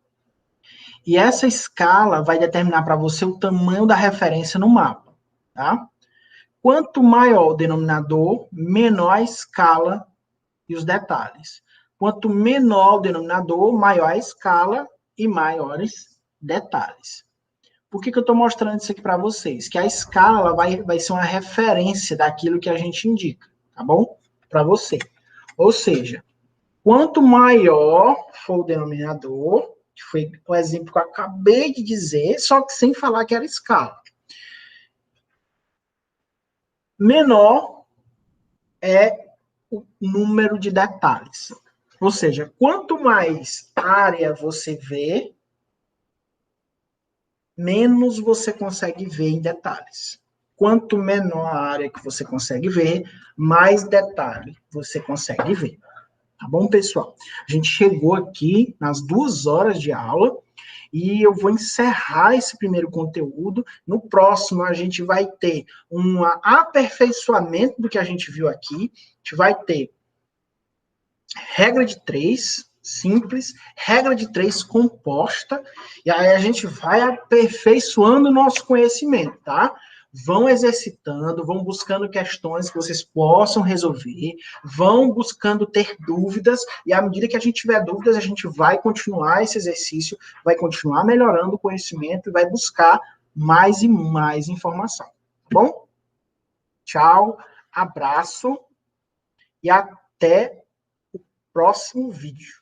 e essa escala vai determinar para você o tamanho da referência no mapa, tá? Quanto maior o denominador, menor a escala e os detalhes. Quanto menor o denominador, maior a escala e maiores detalhes. Por que eu estou mostrando isso aqui para vocês? Que a escala vai ser uma referência daquilo que a gente indica, tá bom? Para você. Ou seja, quanto maior for o denominador, que foi o exemplo que eu acabei de dizer, só que sem falar que era escala, menor é o número de detalhes. Ou seja, quanto mais área você vê, menos você consegue ver em detalhes. Quanto menor a área que você consegue ver, mais detalhe você consegue ver. Tá bom, pessoal? A gente chegou aqui nas 2 horas de aula e eu vou encerrar esse primeiro conteúdo. No próximo, a gente vai ter um aperfeiçoamento do que a gente viu aqui. A gente vai ter regra de 3, simples, regra de 3 composta, e aí a gente vai aperfeiçoando o nosso conhecimento, tá? Vão exercitando, vão buscando questões que vocês possam resolver, vão buscando ter dúvidas, e à medida que a gente tiver dúvidas, a gente vai continuar esse exercício, vai continuar melhorando o conhecimento e vai buscar mais e mais informação. Tá bom? Tchau, abraço e até próximo vídeo.